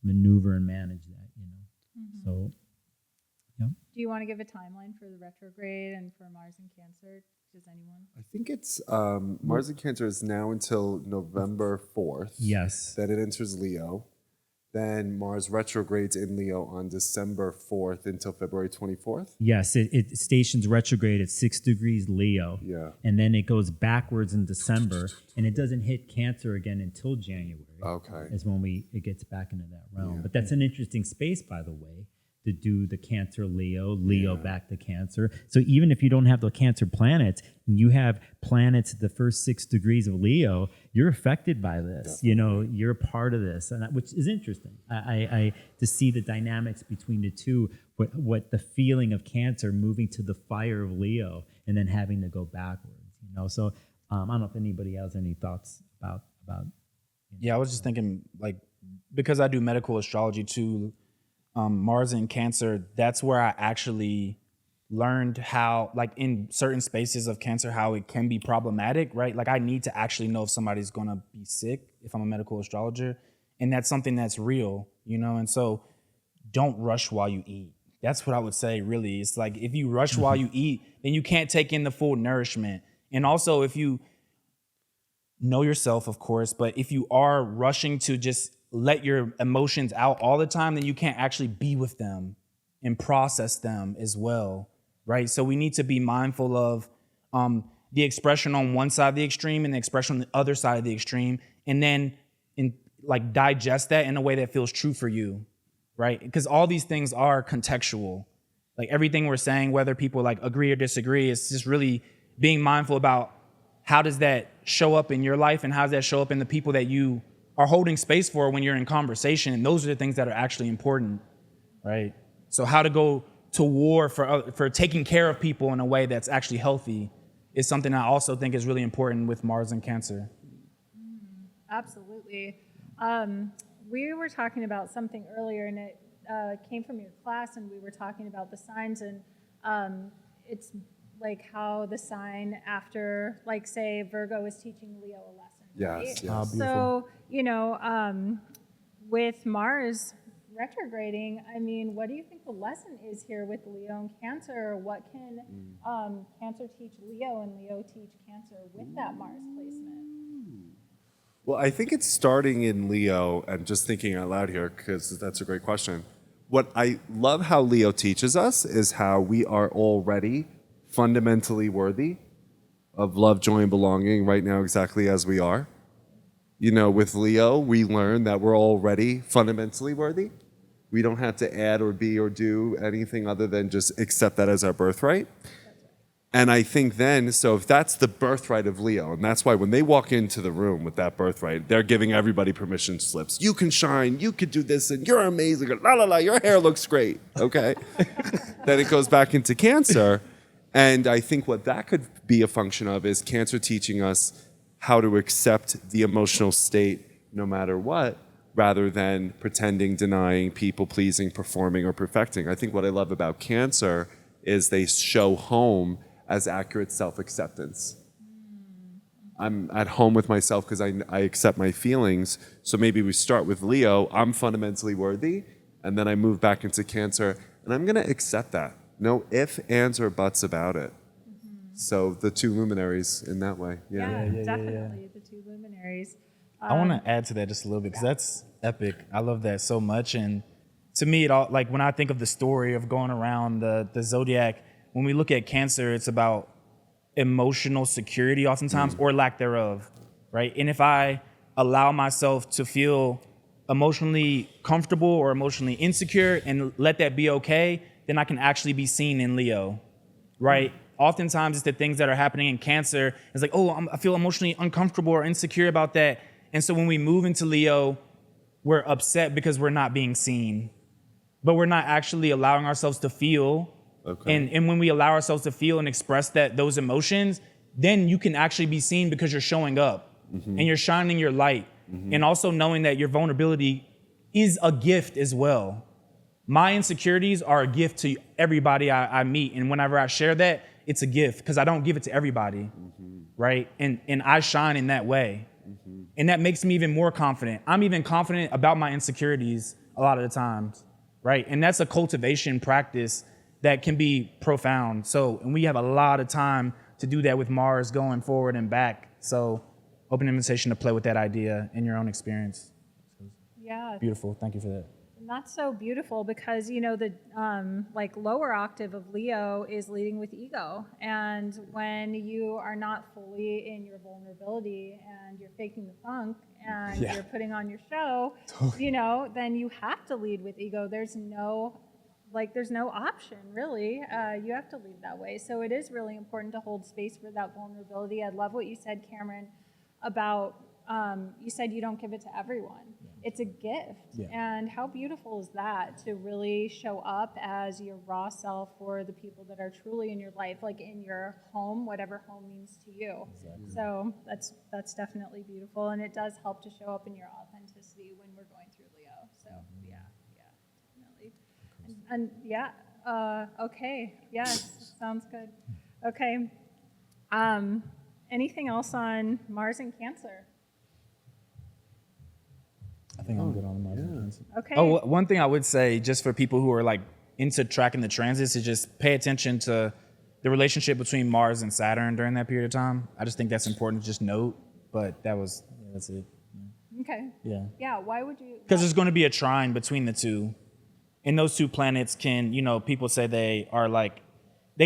maneuver and manage that, you know. So, yeah. Do you want to give a timeline for the retrograde and for Mars and Cancer? Does anyone? I think it's Mars and Cancer is now until November 4th. Yes. Then it enters Leo. Then Mars retrogrades in Leo on December 4th until February 24th. Yes, it stations retrograde at 6 degrees Leo. Yeah. And then it goes backwards in December, and it doesn't hit Cancer again until January. Okay. Is when it gets back into that realm. Yeah. But that's an interesting space, by the way, to do the Cancer Leo back to Cancer. So even if you don't have the Cancer planets, and you have planets at the first 6 degrees of Leo, you're affected by this. You know, you're a part of this, and which is interesting. I to see the dynamics between the two, what the feeling of Cancer moving to the fire of Leo and then having to go backwards. You know, so I don't know if anybody has any thoughts about. Yeah, I was just thinking, like, because I do medical astrology too, Mars in Cancer, that's where I actually learned how, like, in certain spaces of Cancer, how it can be problematic, right? Like, I need to actually know if somebody's going to be sick if I'm a medical astrologer. And that's something that's real, you know? And so don't rush while you eat. That's what I would say, really. It's like, if you rush while you eat, then you can't take in the full nourishment. And also, if you know yourself, of course, but if you are rushing to just let your emotions out all the time, then you can't actually be with them and process them as well, right? So we need to be mindful of the expression on one side of the extreme and the expression on the other side of the extreme, and then like digest that in a way that feels true for you, right? Because all these things are contextual. Like, everything we're saying, whether people like agree or disagree, it's just really being mindful about how does that show up in your life and how does that show up in the people that you are holding space for when you're in conversation. And those are the things that are actually important, right? So how to go to war for taking care of people in a way that's actually healthy is something I also think is really important with Mars and Cancer. Absolutely. We were talking about something earlier, and it came from your class, and we were talking about the signs, and it's like how the sign after, like, say, Virgo is teaching Leo a lesson. Yes, Right? yes. So, you know, with Mars retrograding, I mean, what do you think the lesson is here with Leo and Cancer? What can Cancer teach Leo and Leo teach Cancer with that Mars placement? Well, I think it's starting in Leo, and just thinking out loud here, because that's a great question. What I love how Leo teaches us is how we are already fundamentally worthy of love, joy, and belonging right now, exactly as we are. You know, with Leo, we learn that we're already fundamentally worthy. We don't have to add or be or do anything other than just accept that as our birthright. And I think then, so if that's the birthright of Leo, and that's why when they walk into the room with that birthright, they're giving everybody permission slips. You can shine, you could do this, and you're amazing, la la la, your hair looks great, okay? Then it goes back into Cancer. And I think what that could be a function of is Cancer teaching us how to accept the emotional state no matter what, rather than pretending, denying, people-pleasing, performing, or perfecting. I think what I love about Cancer is they show home as accurate self-acceptance. I'm at home with myself because I accept my feelings. So maybe we start with Leo, I'm fundamentally worthy, and then I move back into Cancer, and I'm gonna accept that. No ifs, ands, or buts about it. So the two luminaries in that way. Yeah, definitely. The two luminaries. I want to add to that just a little bit, because that's epic. I love that so much. And to me, it all, like, when I think of the story of going around the zodiac, when we look at Cancer, it's about emotional security oftentimes, or lack thereof, right? And if I allow myself to feel emotionally comfortable or emotionally insecure and let that be okay, then I can actually be seen in Leo, right? Oftentimes it's the things that are happening in Cancer. It's like, oh, I feel emotionally uncomfortable or insecure about that. And so when we move into Leo, we're upset because we're not being seen, but we're not actually allowing ourselves to feel. Okay. And when we allow ourselves to feel and express those emotions, then you can actually be seen because you're showing up and you're shining your light, and also knowing that your vulnerability is a gift as well. My insecurities are a gift to everybody I meet. And whenever I share that, it's a gift because I don't give it to everybody, right? And I shine in that way. And that makes me even more confident. I'm even confident about my insecurities a lot of the times, right? And that's a cultivation practice that can be profound. So, and we have a lot of time to do that with Mars going forward and back. So, open invitation to play with that idea in your own experience. Yeah. Beautiful. Thank you for that. And that's so beautiful because, you know, the like lower octave of Leo is leading with ego. And when you are not fully in your vulnerability and you're faking the funk and you're putting on your show, you know, then you have to lead with ego. There's no like there's no option really. You have to lead that way. So it is really important to hold space for that vulnerability. I love what you said, Cameron, about you said you don't give it to everyone. It's a gift. Yeah. And how beautiful is that, to really show up as your raw self for the people that are truly in your life, like in your home, whatever home means to you. Exactly. So that's definitely beautiful, and it does help to show up in your authenticity when we're going through Leo. So yeah, definitely. And okay, yes, sounds good. Okay. Anything else on Mars and Cancer? I think I'm good on the Mars. Okay. Oh, one thing I would say, just for people who are like into tracking the transits, is just pay attention to the relationship between Mars and Saturn during that period of time. I just think that's important to just note. But that's it. Okay. Yeah. Yeah. Why would you? Because there's going to be a trine between the two, and those two planets can, people say they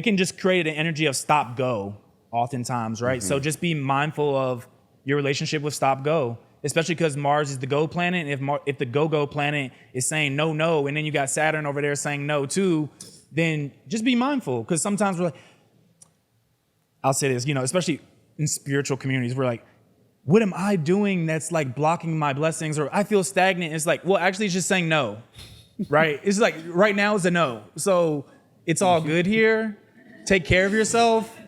can just create an energy of stop go oftentimes, right? So just be mindful of your relationship with stop go. Especially because Mars is the go planet, and if the go planet is saying no, and then you got Saturn over there saying no too, then just be mindful. Because sometimes we're like, I'll say this, especially in spiritual communities, we're like, what am I doing that's like blocking my blessings, or I feel stagnant? It's like, well, actually, it's just saying no, right? It's like right now is a no, so it's all good here. Take care of yourself.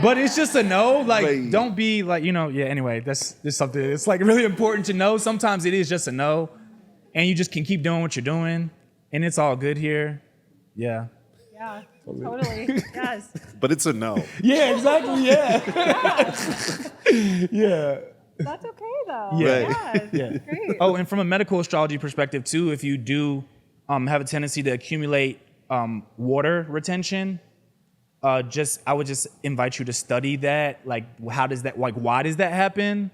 But it's just a no, like, don't be like, anyway, that's just something, it's like really important to know. Sometimes it is just a no, and you just can keep doing what you're doing, and it's all good here. Yeah. Yeah, totally, yes. But it's a no. Yeah, exactly, yeah. Yeah. That's okay, though. Yeah. Yeah. Great. Oh, and from a medical astrology perspective, too, if you do have a tendency to accumulate water retention, I would just invite you to study that. Like, why does that happen?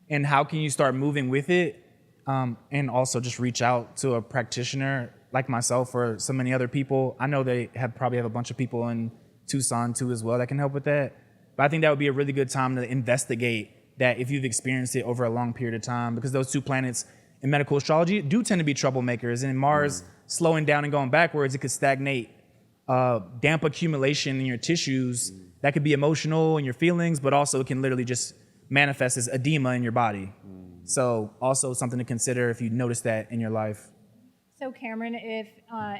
And how can you start moving with it? And also just reach out to a practitioner like myself or so many other people. I know they probably have a bunch of people in Tucson too as well that can help with that. But I think that would be a really good time to investigate that if you've experienced it over a long period of time, because those two planets in medical astrology do tend to be troublemakers. And Mars slowing down and going backwards, it could stagnate damp accumulation in your tissues. That could be emotional in your feelings, but also it can literally just manifest as edema in your body. So also something to consider if you notice that in your life. So Cameron, if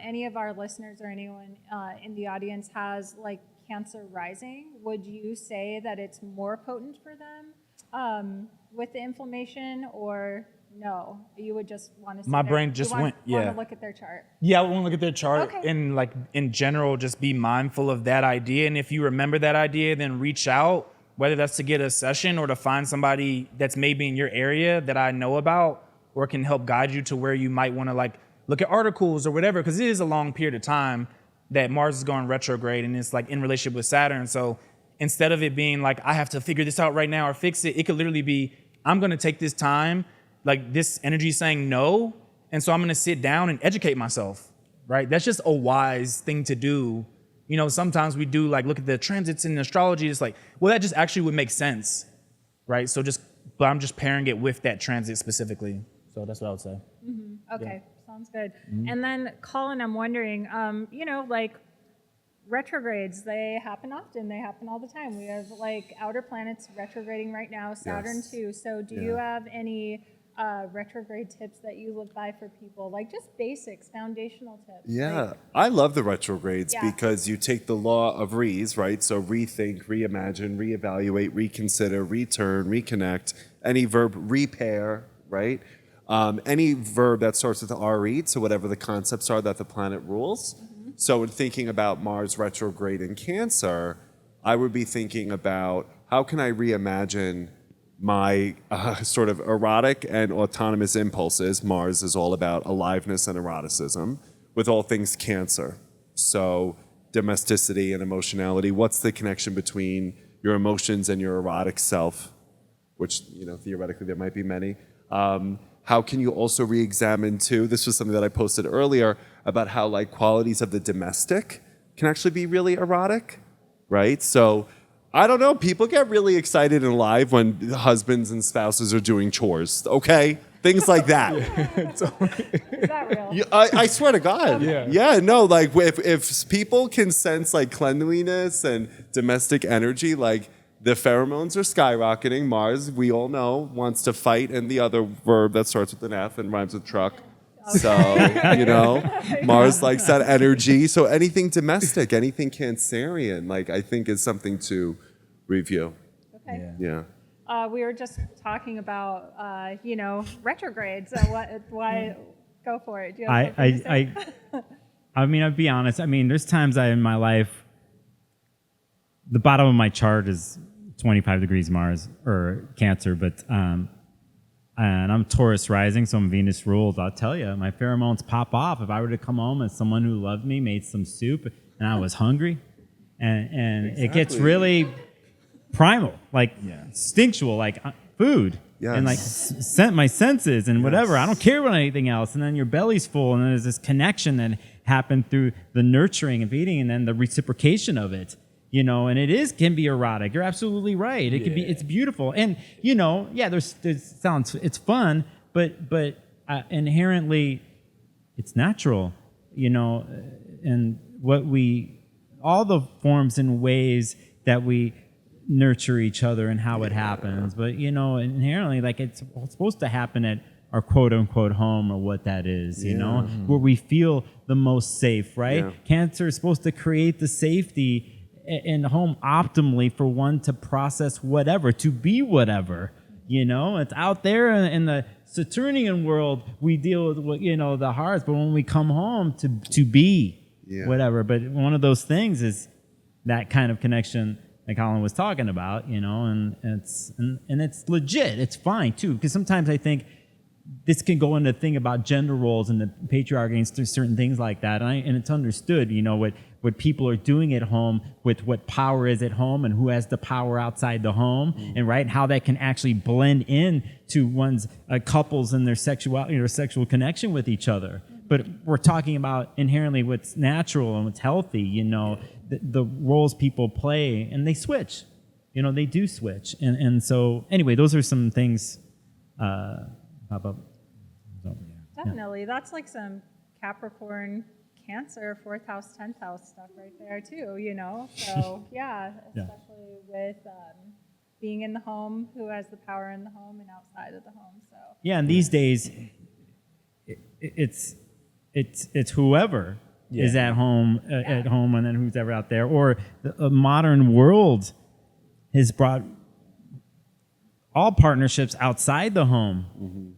any of our listeners or anyone in the audience has like Cancer rising, would you say that it's more potent for them with the inflammation, or no? You would just want to. My brain just went. Yeah. Want to look at their chart. Yeah, I want to look at their chart, Okay. And like in general, just be mindful of that idea. And if you remember that idea, then reach out, whether that's to get a session or to find somebody that's maybe in your area that I know about, or can help guide you to where you might want to like look at articles or whatever, because it is a long period of time that Mars is going retrograde, and it's like in relationship with Saturn. So instead of it being like, I have to figure this out right now or fix it, it could literally be, I'm going to take this time, like this energy saying no, and so I'm going to sit down and educate myself, right? That's just a wise thing to do. Sometimes we do like look at the transits in astrology. It's like, well, that just actually would make sense, right? But I'm just pairing it with that transit specifically. So that's what I would say. Mm-hmm. Okay, sounds good. And then Colin, I'm wondering, like retrogrades, they happen often. They happen all the time. We have like outer planets retrograding right now, Saturn too. So do you have any retrograde tips that you live by for people, like just basics, foundational tips? Yeah, I love the retrogrades because you take the law of re's, right? So rethink, reimagine, reevaluate, reconsider, return, reconnect, any verb, repair, right? Any verb that starts with re, so whatever the concepts are that the planet rules. So in thinking about Mars retrograde in Cancer, I would be thinking about how can I reimagine my sort of erotic and autonomous impulses. Mars is all about aliveness and eroticism with all things Cancer. So domesticity and emotionality. What's the connection between your emotions and your erotic self? Which, theoretically there might be many. How can you also re-examine too, this was something that I posted earlier, about how like qualities of the domestic can actually be really erotic, right? So I don't know, people get really excited and alive when husbands and spouses are doing chores, okay? things like that. Is that real? I swear to God. Yeah. No, like if people can sense like cleanliness and domestic energy, like the pheromones are skyrocketing. Mars, we all know, wants to fight, and the other verb that starts with an F and rhymes with truck. So, Mars likes that energy. So anything domestic, anything Cancerian, like I think is something to review. Okay. Yeah. We were just talking about, retrogrades. Why? Go for it. Do you have something to say? I mean, I'll be honest. I mean, there's times in my life, the bottom of my chart is 25 degrees Mars or Cancer, but and I'm Taurus rising, so I'm Venus ruled. I'll tell you, my pheromones pop off if I were to come home and someone who loved me made some soup and I was hungry, and it gets really primal, like instinctual, like food, and like my senses and whatever. I don't care about anything else. And then your belly's full, and then there's this connection that happened through the nurturing of eating, and then the reciprocation of it. And it can be erotic. You're absolutely right. It can be. It's beautiful, and it's fun, but inherently, it's natural. And all the forms and ways that we nurture each other and how it happens. But inherently, like it's supposed to happen at our quote unquote home, or what that is. Where we feel the most safe. Right? Yeah. Cancer is supposed to create the safety in home optimally for one to process whatever, to be whatever. It's out there in the Saturnian world, we deal with the hearts, but when we come home to be whatever. But one of those things is that kind of connection that Colin was talking about, and it's legit. It's fine too, because sometimes I think this can go into the thing about gender roles and the patriarchy and certain things like that. And it's understood, what people are doing at home with what power is at home and who has the power outside the home, and right, how that can actually blend in to one's couples and their sexuality or sexual connection with each other. But we're talking about inherently what's natural and what's healthy, the roles people play, and they switch. They do switch. And so anyway, those are some things. Definitely. That's like some Capricorn, Cancer, 4th house, 10th house stuff right there too, So especially with being in the home, who has the power in the home and outside of the home. So and these days it's whoever is at home, and then who's ever out there, or the modern world has brought all partnerships outside the home.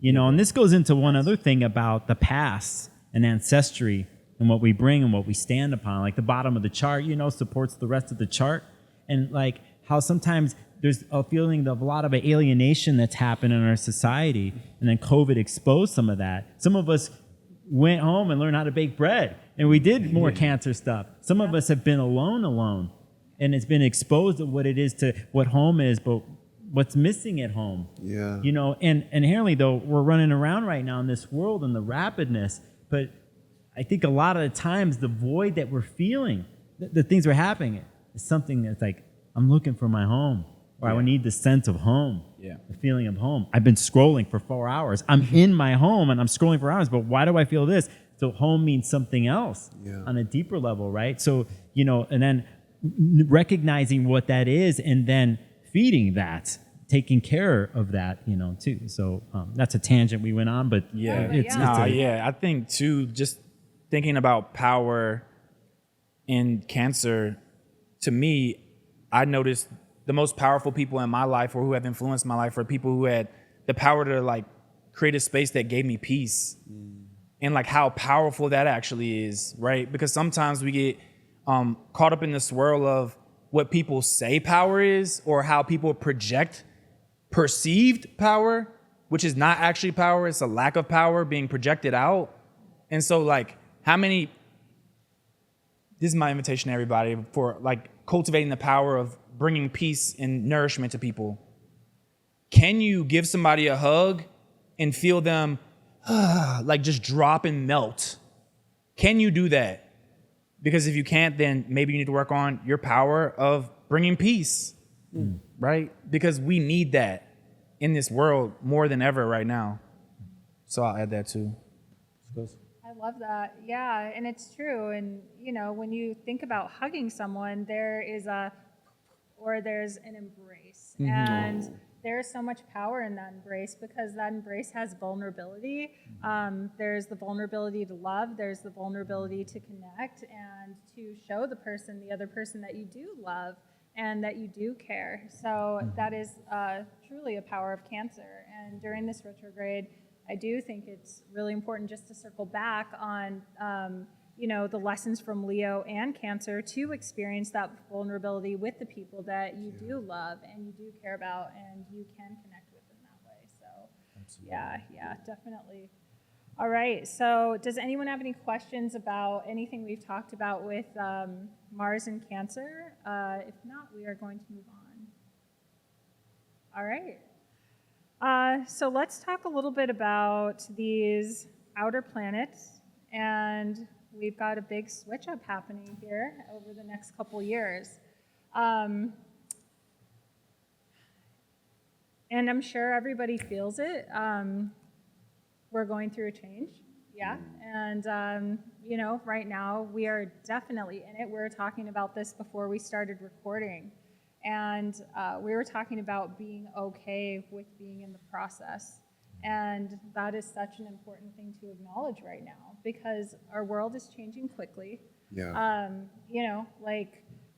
And this goes into one other thing about the past and ancestry and what we bring and what we stand upon. Like the bottom of the chart, supports the rest of the chart. And like how sometimes there's a feeling of a lot of alienation that's happened in our society. And then COVID exposed some of that. Some of us went home and learned how to bake bread, and we did more Cancer stuff. Some of us have been alone. And it's been exposed to what it is, to what home is, but what's missing at home. And inherently, though, we're running around right now in this world and the rapidness, but I think a lot of the times the void that we're feeling, the things that are happening, is something that's like, I'm looking for my home, or I need the sense of home, the feeling of home. I've been scrolling for 4 hours. I'm in my home and I'm scrolling for hours, but why do I feel this? So home means something else on a deeper level, right? So, and then recognizing what that is, and then feeding that, taking care of that, too. So that's a tangent we went on, but I think too, just thinking about power in Cancer, to me, I noticed the most powerful people in my life, or who have influenced my life, are people who had the power to like create a space that gave me peace, and like how powerful that actually is, right? Because sometimes we get caught up in the swirl of what people say power is, or how people project perceived power, which is not actually power. It's a lack of power being projected out. And so like this is my invitation to everybody for like cultivating the power of bringing peace and nourishment to people. Can you give somebody a hug and feel them like just drop and melt? Can you do that? Because if you can't, then maybe you need to work on your power of bringing peace, right? Because we need that in this world more than ever right now. So I'll add that too. I love that. Yeah, and it's true. And, when you think about hugging someone, there's an embrace. Mm-hmm. And there's so much power in that embrace because that embrace has vulnerability. There's the vulnerability to love. There's the vulnerability to connect and to show the other person that you do love and that you do care. So that is truly a power of Cancer. And during this retrograde, I do think it's really important just to circle back on, the lessons from Leo and Cancer to experience that vulnerability with the people that you do love and you do care about and you can connect with in that way. So, yeah, definitely. All right. So, does anyone have any questions about anything we've talked about with Mars and Cancer? If not, we are going to move on. All right. So let's talk a little bit about these outer planets, and we've got a big switch up happening here over the next couple years. And I'm sure everybody feels it. We're going through a change, yeah. And, right now we are definitely in it. We were talking about this before we started recording. And we were talking about being okay with being in the process. And that is such an important thing to acknowledge right now because our world is changing quickly. Yeah.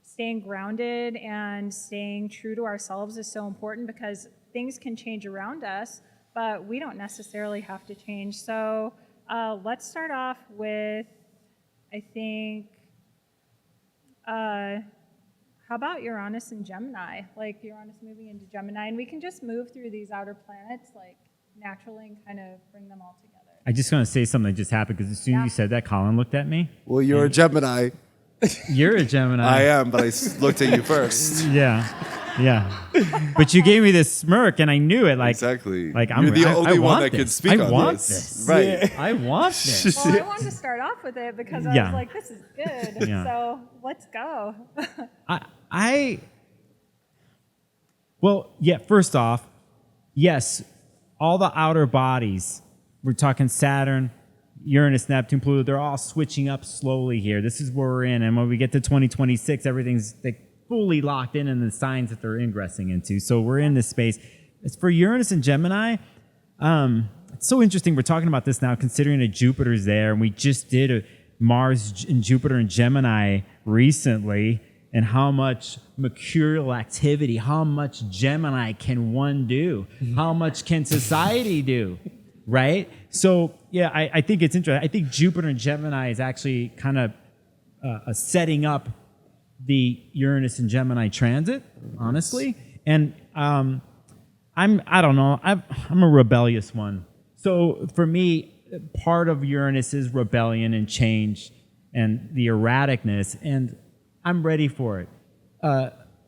Staying grounded and staying true to ourselves is so important because things can change around us, but we don't necessarily have to change. So let's start off with, I think, how about Uranus and Gemini? Like Uranus moving into Gemini, and we can just move through these outer planets naturally and kind of bring them all together. I just want to say something that just happened because as soon as you said that, Colin looked at me. Well, you're a Gemini. You're a Gemini. I am, but I looked at you first. Yeah. But you gave me this smirk, and I knew it. Exactly. You're the only one that can speak on this. Right. Yeah. I want this. Well, I wanted to start off with it because I was like, this is good. Yeah. So let's go. First off, yes, all the outer bodies, we're talking Saturn, Uranus, Neptune, Pluto, they're all switching up slowly here. This is where we're in. And when we get to 2026, everything's fully locked in the signs that they're ingressing into. So we're in this space. As for Uranus and Gemini, it's so interesting. We're talking about this now, considering that Jupiter's there. And we just did a Mars and Jupiter and Gemini recently. And how much mercurial activity, how much Gemini can one do? How much can society do? Right? So, yeah, I think it's interesting. I think Jupiter and Gemini is actually kind of setting up the Uranus and Gemini transit, honestly. And I don't know, I'm a rebellious one. So for me, part of Uranus is rebellion and change and the erraticness. And I'm ready for it.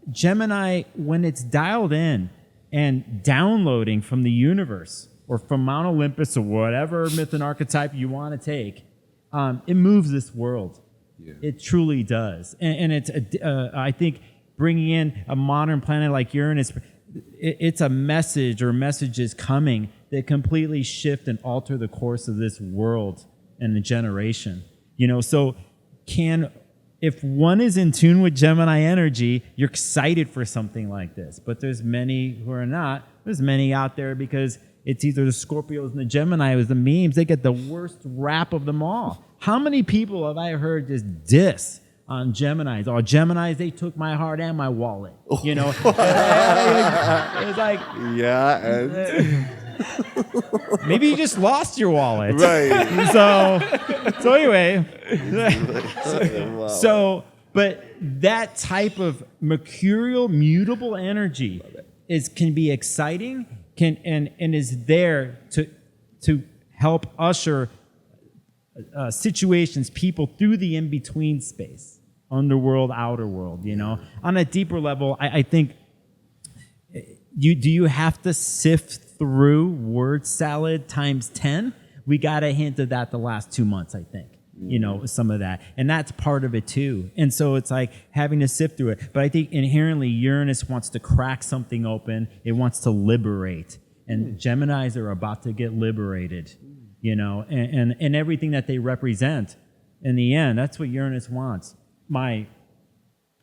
Gemini, when it's dialed in and downloading from the universe or from Mount Olympus or whatever myth and archetype you want to take, it moves this world. Yeah. It truly does. And it's, I think, bringing in a modern planet like Uranus, it's a message or messages coming that completely shift and alter the course of this world and the generation. So if one is in tune with Gemini energy, you're excited for something like this. But there's many who are not. There's many out there because it's either the Scorpios and the Gemini with the memes. They get the worst rap of them all. How many people have I heard just diss on Geminis? Oh, Geminis, they took my heart and my wallet. It's like... Yeah, and... Maybe you just lost your wallet. Right. So anyway. But that type of mercurial, mutable energy can be exciting, and is there to help usher situations, people through the in-between space, underworld, outer world. On a deeper level, I think do you have to sift through word salad times 10? We got a hint of that the last 2 months, I think. Some of that. And that's part of it too. And so it's like having to sift through it. But I think inherently Uranus wants to crack something open. It wants to liberate. And Geminis are about to get liberated, you know, and everything that they represent. In the end, that's what Uranus wants. My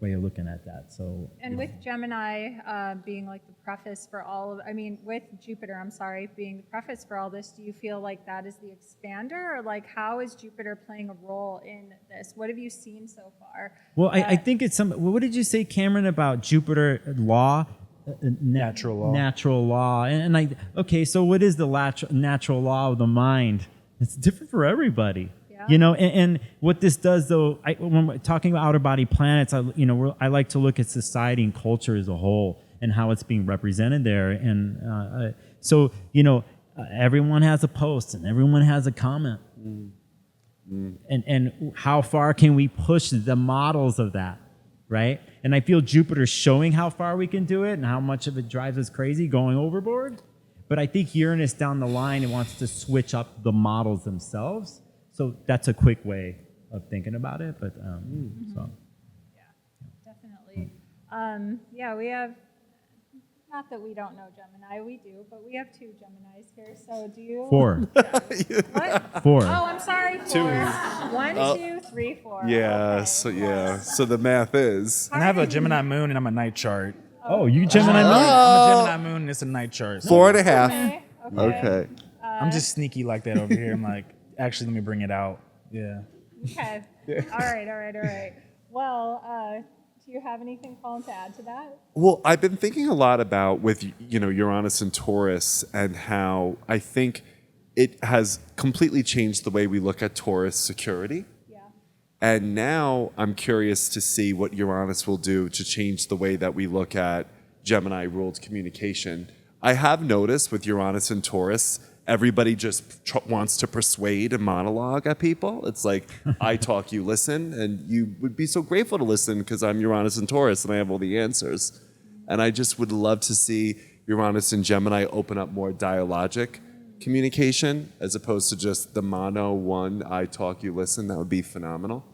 way of looking at that. So, And with Gemini being like the preface for all of, I mean, with Jupiter, I'm sorry, being the preface for all this, do you feel like that is the expander, or like how is Jupiter playing a role in this? What have you seen so far? well, I think it's some. What did you say, Cameron, about Jupiter law? Natural law. Natural law. And okay, so what is the natural law of the mind? It's different for everybody. Yeah. You know, and what this does, though, when we're talking about outer body planets, I like to look at society and culture as a whole and how it's being represented there. And so, everyone has a post and everyone has a comment. And how far can we push the models of that, right? And I feel Jupiter's showing how far we can do it and how much of it drives us crazy going overboard. But I think Uranus down the line, it wants to switch up the models themselves. So that's a quick way of thinking about it. But so. Yeah, definitely. We have, not that we don't know Gemini, we do, but we have 2 Geminis here. So do you? 4. What? 4. Oh, I'm sorry, 4. 1, 2, 3, 4. Yeah, Okay. so the math is. And I have a Gemini moon and I'm a night chart. Oh, you Gemini moon? I'm a Gemini moon and it's a night chart. 4.5. Okay. Okay. I'm just sneaky like that over here. I'm like, actually, let me bring it out. Yeah. Okay. All right. Well, do you have anything, Colin, to add to that? Well, I've been thinking a lot about with Uranus and Taurus and how I think it has completely changed the way we look at Taurus security. Yeah. And now I'm curious to see what Uranus will do to change the way that we look at Gemini-ruled communication. I have noticed with Uranus and Taurus, everybody just wants to persuade and monologue at people. It's like, I talk, you listen, and you would be so grateful to listen because I'm Uranus and Taurus and I have all the answers. And I just would love to see Uranus and Gemini open up more dialogic communication as opposed to just the mono one, I talk, you listen. That would be phenomenal.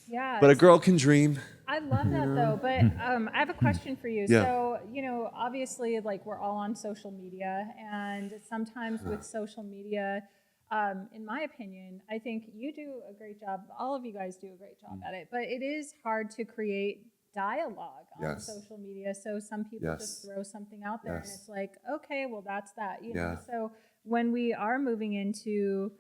Yeah. But a girl can dream. I love that though, but I have a question for you. Yeah. So, obviously, like we're all on social media, and sometimes with social media, in my opinion, I think you do a great job. All of you guys do a great job at it, but it is hard to create dialogue on Yes. social media. So some people Yes. just throw something out there, and Yes. it's like, okay, well, that's that. Yeah. So when we are moving into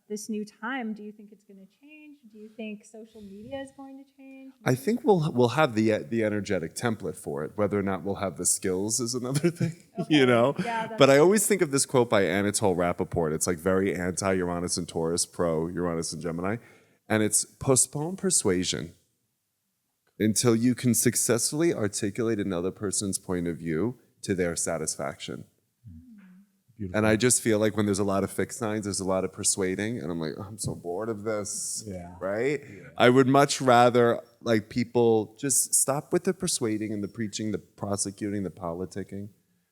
this new time, do you think it's going to change? Do you think social media is going to change? I think we'll have the energetic template for it. Whether or not we'll have the skills is another thing, Yeah, that's But I always think of this quote by Anatole Rappaport. It's like very anti-Uranus and Taurus, pro-Uranus and Gemini. And it's postpone persuasion until you can successfully articulate another person's point of view to their satisfaction. Beautiful. And I just feel like when there's a lot of fixed signs, there's a lot of persuading, and I'm like, oh, I'm so bored of this. Yeah. Right? Yeah. I would much rather like people just stop with the persuading and the preaching, the prosecuting, the politicking.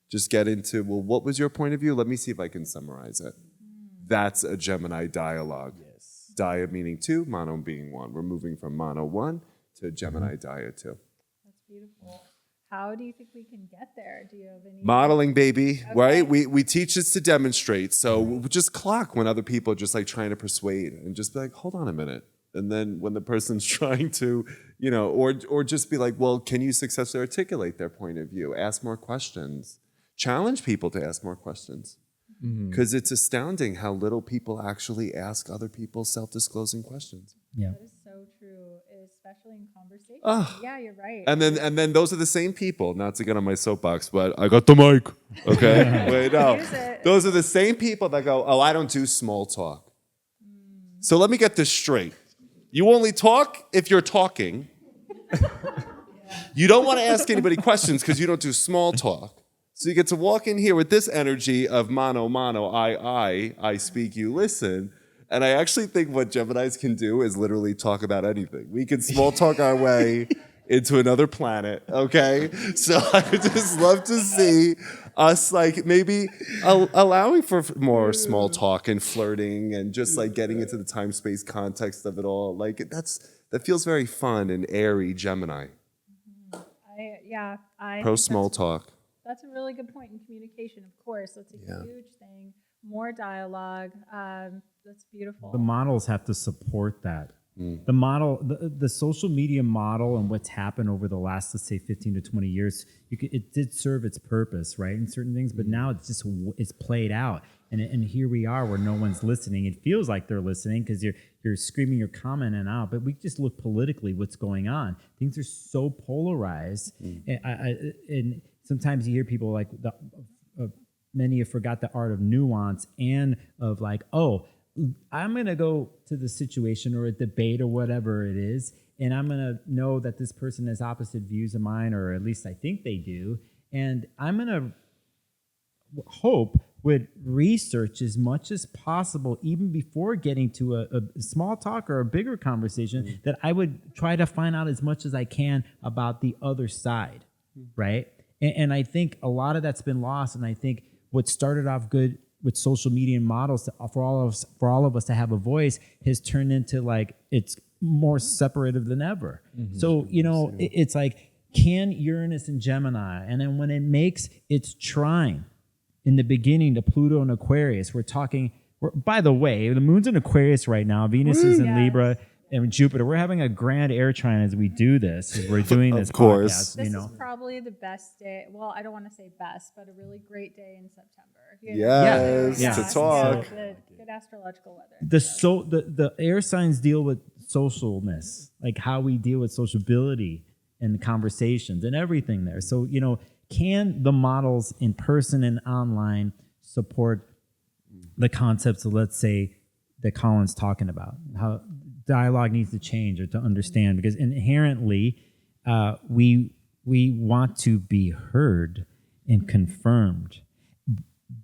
Just get into, well, what was your point of view? Let me see if I can summarize it. That's a Gemini dialogue. Yes. Dia meaning 2, mono being 1. We're moving from mono 1 to Gemini dia 2. That's beautiful. How do you think we can get there? Do you have any Modeling, baby, Okay. right? We teach this to demonstrate. So we just clock when other people are just like trying to persuade and just be like, hold on a minute. And then when the person's trying to, or just be like, well, can you successfully articulate their point of view? Ask more questions. Challenge people to ask more questions. Because it's astounding how little people actually ask other people self-disclosing questions. Yeah. That is so true, especially in conversation. Ugh. Yeah, you're right. And then those are the same people, not to get on my soapbox, but I got the mic. Okay? Wait, no. Use it. Those are the same people that go, oh, I don't do small talk. So let me get this straight. You only talk if you're talking. You don't want to ask anybody questions because you don't do small talk. So you get to walk in here with this energy of mano, I speak, you listen. And I actually think what Geminis can do is literally talk about anything. We can small talk our way into another planet, okay? So I would just love to see us like maybe allowing for more small talk and flirting and just like getting into the time-space context of it all. Like that feels very fun and airy Gemini. I Pro think small talk. That's a really good point in communication, of course. That's a Yeah. huge thing. More dialogue. That's beautiful. The models have to support that. The model, the social media model, and what's happened over the last, let's say, 15 to 20 years, it did serve its purpose, right, in certain things. But now it's played out, and here we are where no one's listening. It feels like they're listening because you're screaming your comment out, but we just look politically what's going on. Things are so polarized, and sometimes you hear people like many have forgot the art of nuance and of like, oh, I'm going to go to the situation or a debate or whatever it is, and I'm going to know that this person has opposite views of mine, or at least I think they do. And I'm going to hope with research as much as possible, even before getting to a small talk or a bigger conversation, that I would try to find out as much as I can about the other side, right? And I think a lot of that's been lost, and I think what started off good with social media and models for all of us to have a voice has turned into like it's more separative than ever. So it's like, can Uranus and Gemini, and then when it makes its trine in the beginning to Pluto and Aquarius, by the way, the moon's in Aquarius right now, Venus is in Libra and Jupiter. We're having a grand air trine as we do this, as we're doing this podcast. This is probably the best day. Well, I don't want to say best, but a really great day in September. To talk. Good astrological weather. The air signs deal with socialness, like how we deal with sociability and conversations and everything there. So, can the models in person and online support the concepts of, let's say, that Colin's talking about, how dialogue needs to change or to understand, because inherently we want to be heard and confirmed.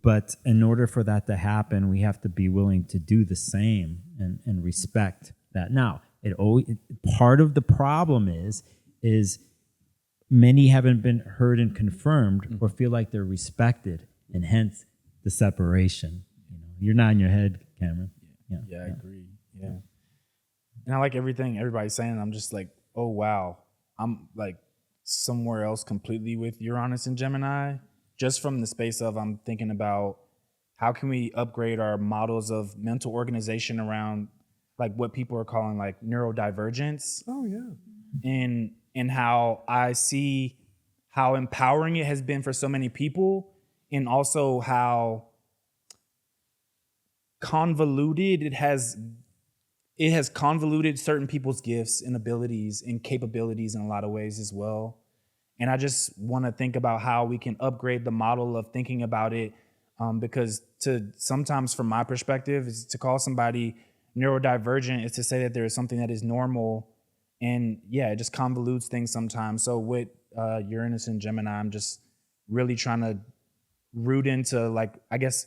But in order for that to happen, we have to be willing to do the same and respect that. Now, part of the problem is many haven't been heard and confirmed or feel like they're respected, and hence the separation. You're nodding your head, Cameron. Yeah, I agree. Yeah. And I like everything everybody's saying. I'm just like, oh, wow. I'm like somewhere else completely with Uranus and Gemini, just from the space of I'm thinking about how can we upgrade our models of mental organization around like what people are calling like neurodivergence. Oh, yeah. And how I see how empowering it has been for so many people, and also how convoluted it has convoluted certain people's gifts and abilities and capabilities in a lot of ways as well. And I just want to think about how we can upgrade the model of thinking about it, because sometimes from my perspective is to call somebody neurodivergent is to say that there is something that is normal, and it just convolutes things sometimes. So with Uranus and Gemini, I'm just really trying to root into like, I guess,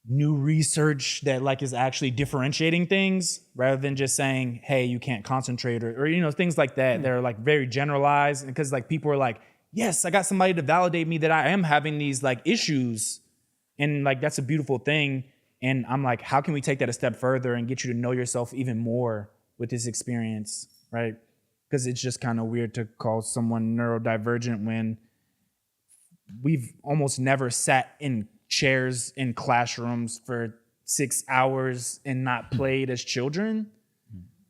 new research that like is actually differentiating things rather than just saying, hey, you can't concentrate or things like that. They're like very generalized, because like people are like, yes, I got somebody to validate me that I am having these like issues, and like that's a beautiful thing. And I'm like, how can we take that a step further and get you to know yourself even more with this experience, right? Because it's just kind of weird to call someone neurodivergent when we've almost never sat in chairs in classrooms for 6 hours and not played as children.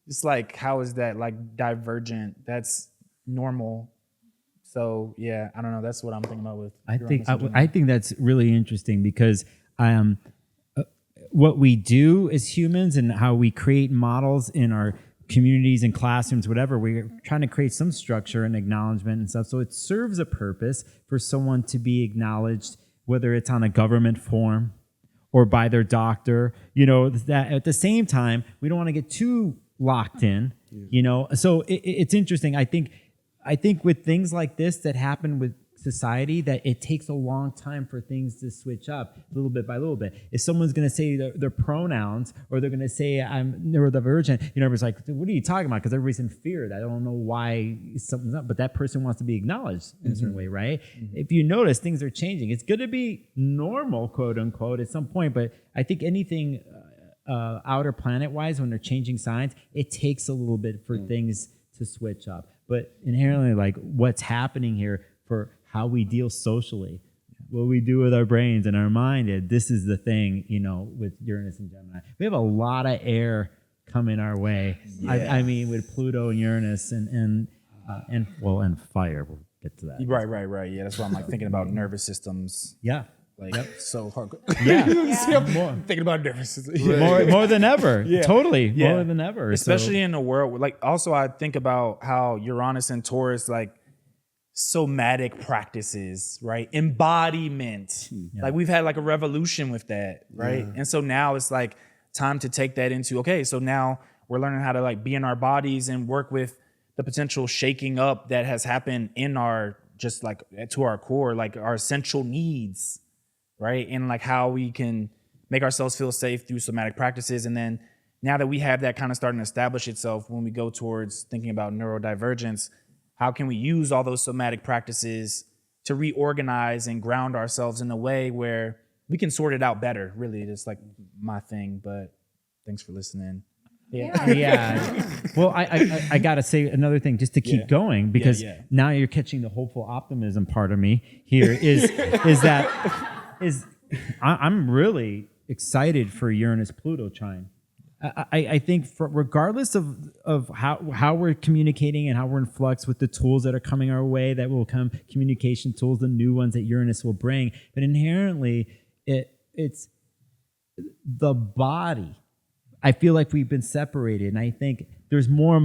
It's like, how is that like divergent? That's normal. So yeah, I don't know. That's what I'm thinking about with. I think that's really interesting, because what we do as humans and how we create models in our communities and classrooms, whatever, we're trying to create some structure and acknowledgement and stuff. So it serves a purpose for someone to be acknowledged, whether it's on a government form or by their doctor, that at the same time, we don't want to get too locked in, So it's interesting. I think with things like this that happen with society, that it takes a long time for things to switch up little bit by little bit. If someone's going to say their pronouns, or they're going to say I'm neurodivergent, everybody's like, what are you talking about? Because everybody's in fear. I don't know why something's up, but that person wants to be acknowledged in a certain way, right? If you notice, things are changing. It's going to be normal, quote unquote, at some point, but I think anything outer planet-wise, when they're changing signs, it takes a little bit for things to switch up. But inherently, like what's happening here, for how we deal socially, what we do with our brains and our mind. And this is the thing, you know, with Uranus and Gemini. We have a lot of air coming our way. I mean, with Pluto and Uranus and fire. We'll get to that. Right. Yeah, that's why I'm like thinking about nervous systems. Yeah. Like so hard. Yeah. I'm thinking about nervous systems. More than ever. Yeah. Totally. Yeah. More than ever. Especially in a world like also I think about how Uranus and Taurus like somatic practices, right? Embodiment. Like we've had like a revolution with that, right? And so now it's like time to take that into, okay, so now we're learning how to like be in our bodies and work with the potential shaking up that has happened in our, just like to our core, like our essential needs, right? And like how we can make ourselves feel safe through somatic practices. And then now that we have that kind of starting to establish itself, when we go towards thinking about neurodivergence, how can we use all those somatic practices to reorganize and ground ourselves in a way where we can sort it out better? Really, it's like my thing, but thanks for listening. Yeah. Well, I got to say another thing just to keep going, because now you're catching the hopeful optimism part of me here I'm really excited for Uranus Pluto trine. I think regardless of how we're communicating and how we're in flux with the tools that are coming our way, that will come, communication tools, the new ones that Uranus will bring, but inherently it's the body. I feel like we've been separated, and I think there's more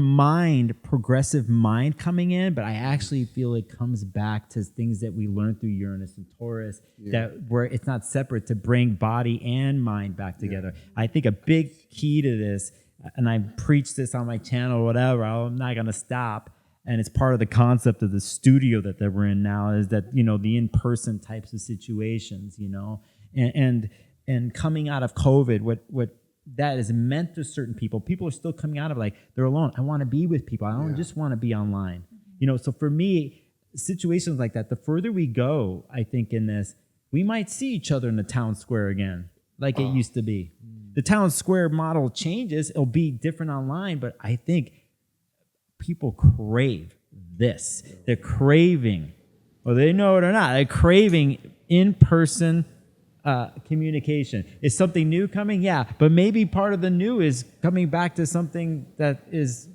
progressive mind coming in, but I actually feel it comes back to things that we learned through Uranus and Taurus, that where it's not separate, to bring body and mind back together. I think a big key to this, and I preach this on my channel, whatever, I'm not going to stop, and it's part of the concept of the studio that we're in now, is that, you know, the in-person types of situations, you know, and coming out of COVID, what that is meant to certain people. People are still coming out of like, they're alone. I want to be with people. I don't just want to be online. You know, so for me, situations like that, the further we go, I think in this, we might see each other in the town square again, like it used to be. The town square model changes. It'll be different online, but I think people crave this. They're craving, whether they know it or not, they're craving in-person communication. Is something new coming? Yeah, but maybe part of the new is coming back to something that is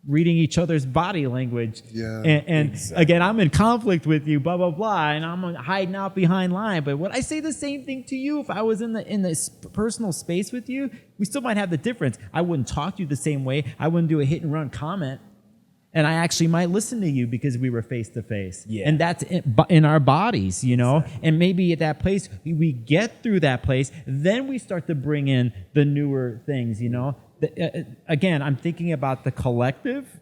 reading each other's body language. Yeah, and exactly. Again, I'm in conflict with you, blah blah blah, and I'm hiding out behind line. But would I say the same thing to you if I was in the personal space with you? We still might have the difference. I wouldn't talk to you the same way. I wouldn't do a hit and run comment. And I actually might listen to you because we were face to face. And that's in our bodies, you know? Exactly. And maybe at that place, we get through that place, then we start to bring in the newer things, you know? Again, I'm thinking about the collective,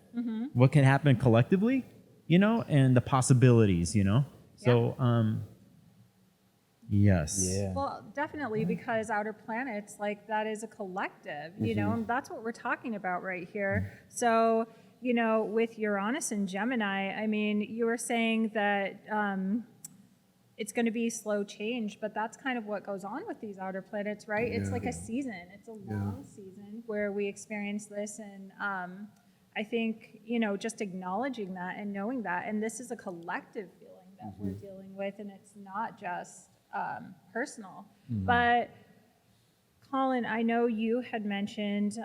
what can happen collectively, you know? And the possibilities, you know? So, yes. Yeah. Well, definitely, because outer planets, like, that is a collective, you know? And that's what we're talking about right here. So, you know, with Uranus and Gemini, I mean, you were saying that it's going to be slow change, but that's kind of what goes on with these outer planets, right? It's like a season. It's a long season where we experience this. And I think, you know, just acknowledging that and knowing that, and this is a collective feeling that we're dealing with, and it's not just personal. But Colin, I know you had mentioned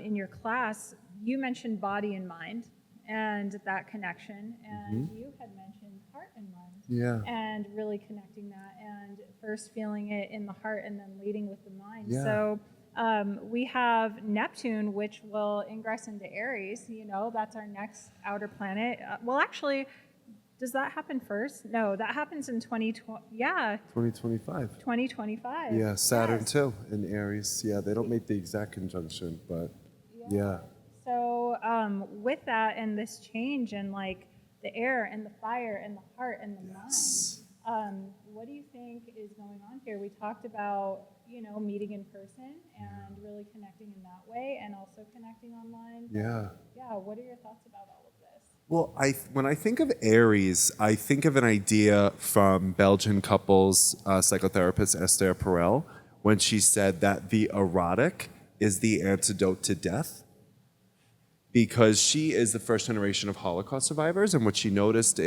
in your class, you mentioned body and mind and that connection, and you had mentioned heart and mind, and really connecting that, and first feeling it in the heart and then leading with the mind. So we have Neptune, which will ingress into Aries. You know, that's our next outer planet. Well, actually, does that happen first? No, that happens in 2025. 2025. Yeah, Saturn too in Aries. Yeah, they don't make the exact conjunction, but yeah. So with that and this change and like the air and the fire and the heart and the mind, what do you think is going on here? We talked about, you know, meeting in person and really connecting in that way, and also connecting online. Yeah. Yeah. What are your thoughts about all of this? Well, when I think of Aries, I think of an idea from Belgian couples psychotherapist Esther Perel, when she said that the erotic is the antidote to death. because she is the first generation of Holocaust survivors. And what she noticed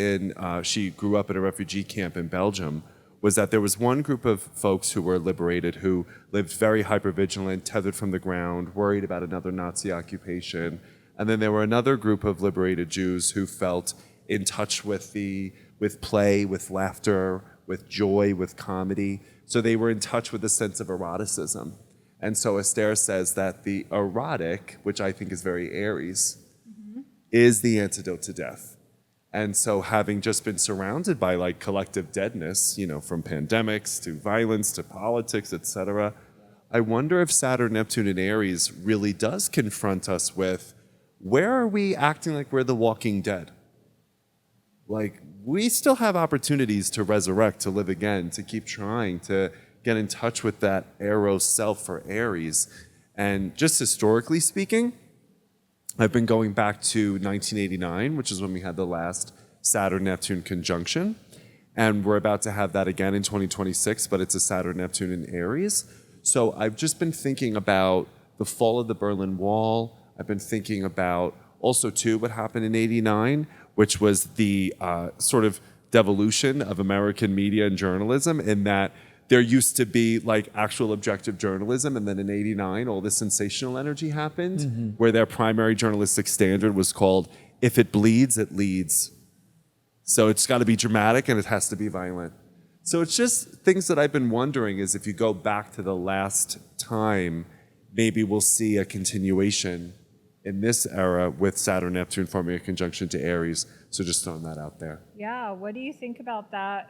she grew up at a refugee camp in Belgium, was that there was one group of folks who were liberated who lived very hypervigilant, tethered from the ground, worried about another Nazi occupation. And then there were another group of liberated Jews who felt in touch with play, with laughter, with joy, with comedy. So they were in touch with a sense of eroticism. And so Esther says that the erotic, which I think is very Aries, is the antidote to death. And so having just been surrounded by like collective deadness, from pandemics to violence to politics, etc., I wonder if Saturn, Neptune, and Aries really does confront us with, where are we acting like we're the walking dead? Like, we still have opportunities to resurrect, to live again, to keep trying to get in touch with that Eros self for Aries. And just historically speaking, I've been going back to 1989, which is when we had the last Saturn-Neptune conjunction. And we're about to have that again in 2026, but it's a Saturn-Neptune in Aries. So I've just been thinking about the fall of the Berlin Wall. I've been thinking about also, too, what happened in '89, which was the sort of devolution of American media and journalism, in that there used to be like actual objective journalism, and then in '89, all this sensational energy happened, where their primary journalistic standard was called, if it bleeds, it leads. So it's got to be dramatic and it has to be violent. So it's just things that I've been wondering is if you go back to the last time, maybe we'll see a continuation in this era with Saturn, Neptune forming a conjunction to Aries. So just throwing that out there. Yeah, what do you think about that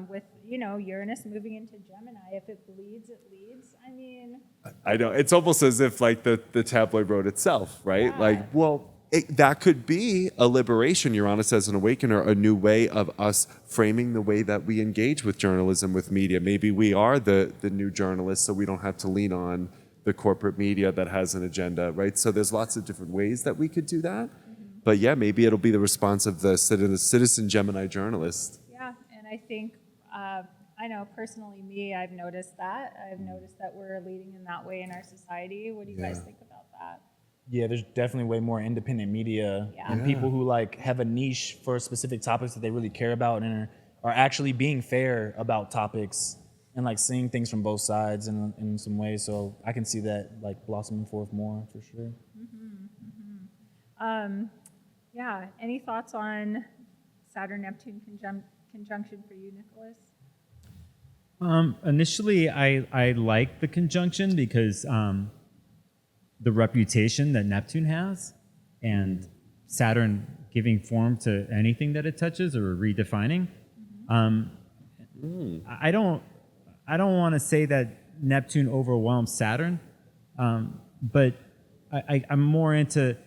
with, Uranus moving into Gemini? If it bleeds, it leads. I mean... I know. It's almost as if like the tabloid wrote itself, right? Yeah. Like, well, that could be a liberation, Uranus as an awakener, a new way of us framing the way that we engage with journalism, with media. Maybe we are the new journalists, so we don't have to lean on the corporate media that has an agenda, right? So there's lots of different ways that we could do that. But yeah, maybe it'll be the response of the citizen Gemini journalist. Yeah, and I think, I know personally me, I've noticed that. I've noticed that we're leading in that way in our society. What do you guys think about that? Yeah, there's definitely way more independent media and people who like have a niche for specific topics that they really care about and are actually being fair about topics and like seeing things from both sides in some ways. So I can see that like blossoming forth more for sure. Yeah, any thoughts on Saturn-Neptune conjunction for you, Nicholas? Initially, I like the conjunction because the reputation that Neptune has, and Saturn giving form to anything that it touches or redefining. I don't want to say that Neptune overwhelms Saturn, but I'm more into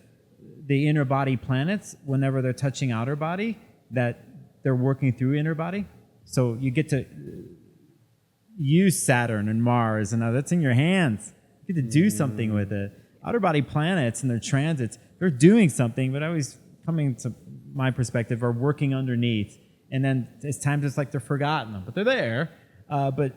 the inner body planets. Whenever they're touching outer body, that they're working through inner body. So you get to use Saturn and Mars, and now that's in your hands. You get to do something with it. Outer body planets and their transits, they're doing something, but always coming to my perspective, are working underneath. And then it's times it's like they're forgotten, but they're there. But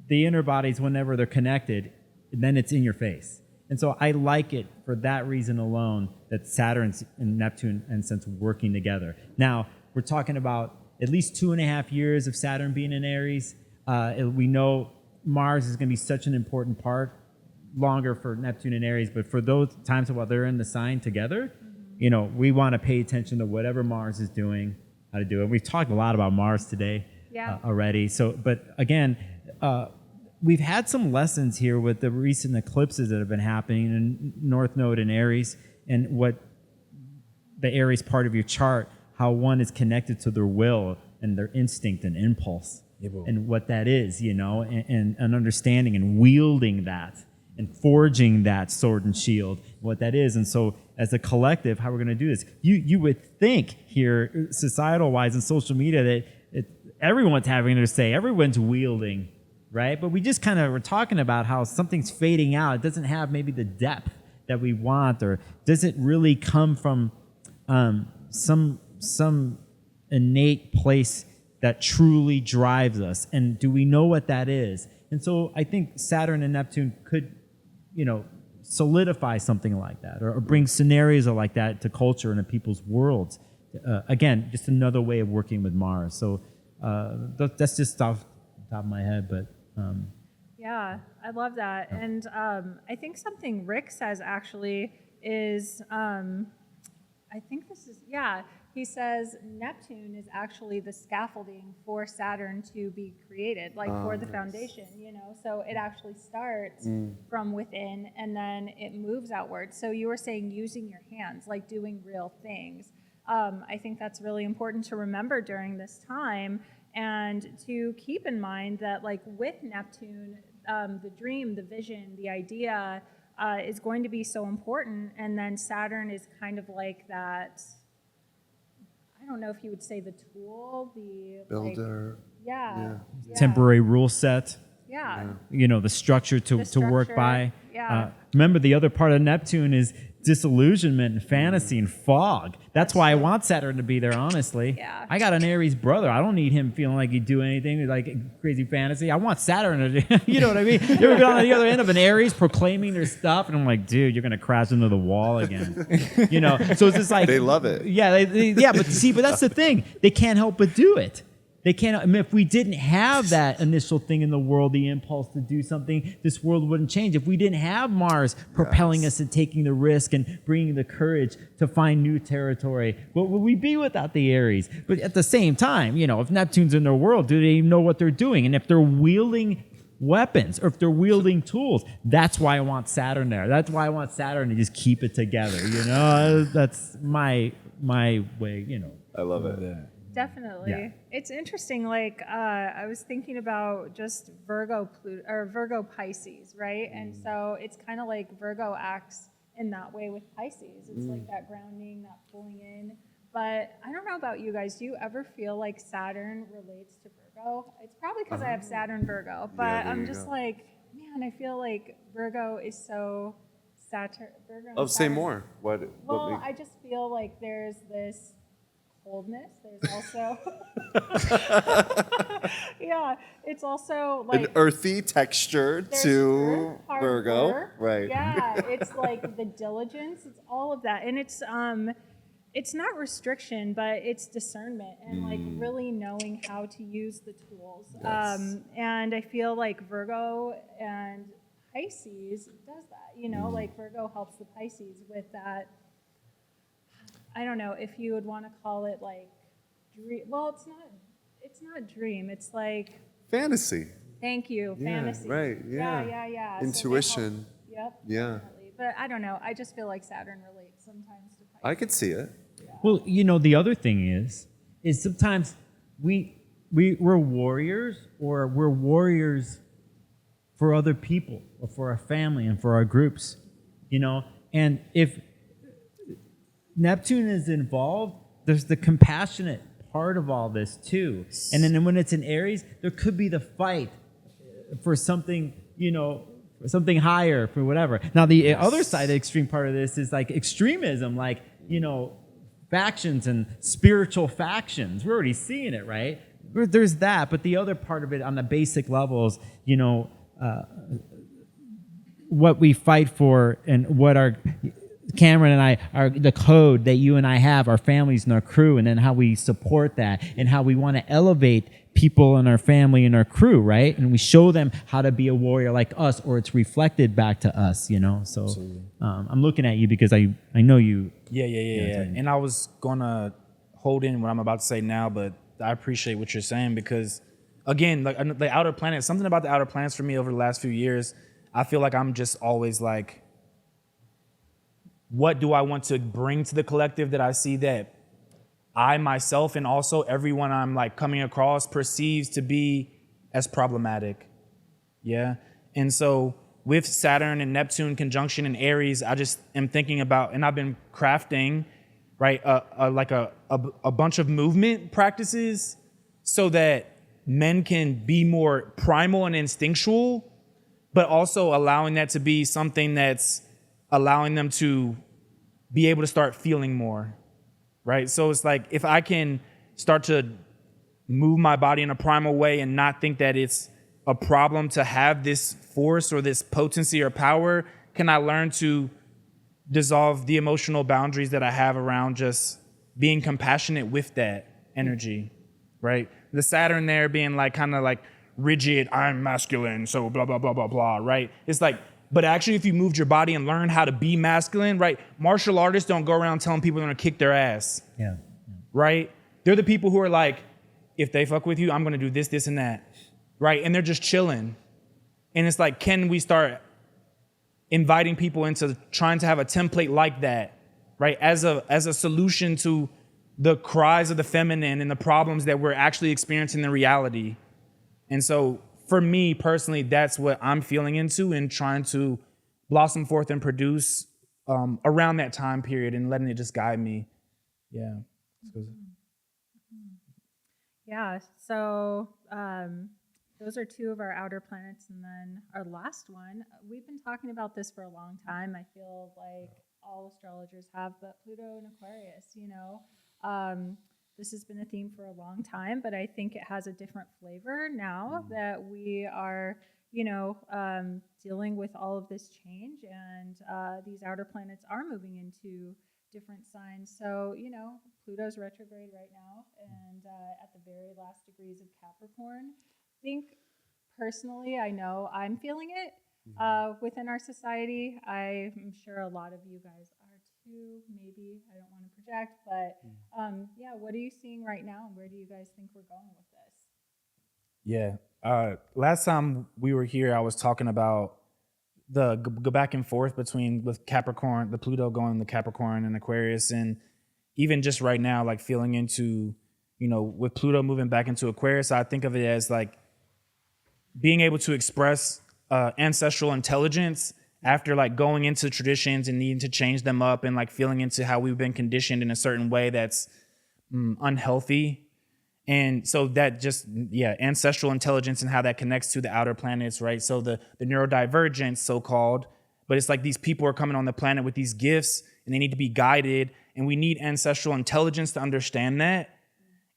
the inner bodies, whenever they're connected, then it's in your face. And so I like it for that reason alone, that Saturn and Neptune, in a sense, working together. Now, we're talking about at least 2.5 years of Saturn being in Aries. We know Mars is going to be such an important part, longer for Neptune and Aries, but for those times while they're in the sign together, we want to pay attention to whatever Mars is doing, how to do it. We've talked a lot about Mars today already. So, but again, we've had some lessons here with the recent eclipses that have been happening in North Node and Aries, and what the Aries part of your chart, how one is connected to their will and their instinct and impulse, and what that is, and understanding and wielding that and forging that sword and shield, what that is. And so as a collective, how we're going to do this, you would think here, societal-wise and social media, that everyone's having their say, everyone's wielding, right? But we just kind of were talking about how something's fading out. It doesn't have maybe the depth that we want, or does it really come from some innate place that truly drives us? And do we know what that is? And so I think Saturn and Neptune could, solidify something like that, or bring scenarios like that to culture and to people's worlds. Again, just another way of working with Mars. So that's just off the top of my head, but. Yeah, I love that. And I think something Rick says actually is, I think this is, he says Neptune is actually the scaffolding for Saturn to be created, like for the foundation, so it actually starts from within and then it moves outward. So you were saying using your hands, like doing real things. I think that's really important to remember during this time, and to keep in mind that, like, with Neptune, the dream, the vision, the idea is going to be so important, and then Saturn is kind of like that, I don't know if you would say the tool, the Builder. Yeah. Temporary rule set. Yeah. The structure to work structure, by. yeah. Remember, the other part of Neptune is disillusionment and fantasy and fog. That's why I want Saturn to be there, honestly. Yeah. I got an Aries brother. I don't need him feeling like he'd do anything like crazy fantasy. I want Saturn to, you know what I mean? You ever been on the other end of an Aries proclaiming their stuff? And I'm like, dude, you're going to crash into the wall again. So it's just like. They love it. Yeah, but that's the thing. They can't help but do it. They can't. I mean, if we didn't have that initial thing in the world, the impulse to do something, this world wouldn't change. If we didn't have Mars propelling us and taking the risk and bringing the courage to find new territory, what would we be without the Aries? But at the same time, if Neptune's in their world, do they even know what they're doing? And if they're wielding weapons or if they're wielding tools, that's why I want Saturn there. That's why I want Saturn to just keep it together. That's my way. I love it. Definitely. Yeah. It's interesting. Like, I was thinking about just Virgo Pisces, right? And so it's kind of like Virgo acts in that way with Pisces. It's like that grounding, that pulling in. But I don't know about you guys. Do you ever feel like Saturn relates to Virgo? It's probably because I have Saturn Virgo. But I'm just like, man, I feel like Virgo is so Saturn. Say more. Well, I just feel like there's this coldness. There's also it's also like an earthy texture to Virgo, right? Yeah, it's like the diligence. It's all of that, and it's not restriction, but it's discernment and like really knowing how to use the tools. Yes. And I feel like Virgo and Pisces does that. Like Virgo helps the Pisces with that. I don't know if you would want to call it like dream. Well, it's not dream. It's like fantasy. Thank you, fantasy. Right. Yeah. Yeah. Intuition. So yep. Yeah. Definitely. But I don't know. I just feel like Saturn relates sometimes to Pisces. I could see it. Well, the other thing is sometimes we're warriors, or we're warriors for other people or for our family and for our groups, and if Neptune is involved, there's the compassionate part of all this too. And then when it's in Aries, there could be the fight for something, for something higher, for whatever. Now, the other side, the extreme part of this is like extremism, like, factions and spiritual factions. We're already seeing it, right? There's that, but the other part of it on the basic levels, what we fight for and what our Cameron and I are the code that you and I have, our families and our crew, and then how we support that and how we want to elevate people in our family and our crew, right? And we show them how to be a warrior like us, or it's reflected back to us, So I'm looking at you because I know you. Yeah. And I was gonna hold in what I'm about to say now, but I appreciate what you're saying because, again, like the outer planets, something about the outer planets for me over the last few years, I feel like I'm just always like, what do I want to bring to the collective that I see that I myself and also everyone I'm like coming across perceives to be as problematic? Yeah. And so with Saturn and Neptune conjunction in Aries, I just am thinking about, and I've been crafting, right, like a bunch of movement practices so that men can be more primal and instinctual, but also allowing that to be something that's allowing them to be able to start feeling more, right? So it's like if I can start to move my body in a primal way and not think that it's a problem to have this force or this potency or power, can I learn to dissolve the emotional boundaries that I have around just being compassionate with that energy, right? The Saturn there being like kind of like rigid, I'm masculine, so blah, blah, blah, blah, blah, right? It's like, but actually if you moved your body and learned how to be masculine, right? Martial artists don't go around telling people they're gonna kick their ass, Yeah. right? They're the people who are like, if they fuck with you, I'm gonna do this, this, and that, right? And they're just chilling. And it's like, can we start inviting people into trying to have a template like that, right? As a solution to the cries of the feminine and the problems that we're actually experiencing in reality. And so for me personally, that's what I'm feeling into and trying to blossom forth and produce around that time period and letting it just guide me. Yeah. Yeah, so those are two of our outer planets. And then our last one, we've been talking about this for a long time. I feel like all astrologers have, but Pluto and Aquarius, you know. This has been a theme for a long time, but I think it has a different flavor now that we are, you know, dealing with all of this change, and these outer planets are moving into different signs. So, you know, Pluto's retrograde right now, and at the very last degrees of Capricorn. I think personally, I know I'm feeling it within our society. I'm sure a lot of you guys are too, maybe. I don't want to project, but yeah, what are you seeing right now, and where do you guys think we're going with this? Yeah. Last time we were here, I was talking about the go back and forth with Capricorn, the Pluto going to Capricorn and Aquarius, and even just right now, like feeling into, you know, with Pluto moving back into Aquarius, I think of it as like being able to express ancestral intelligence after like going into traditions and needing to change them up and like feeling into how we've been conditioned in a certain way that's unhealthy. And so that just, yeah, ancestral intelligence and how that connects to the outer planets, right? So the neurodivergence, so-called, but it's like these people are coming on the planet with these gifts and they need to be guided, and we need ancestral intelligence to understand that.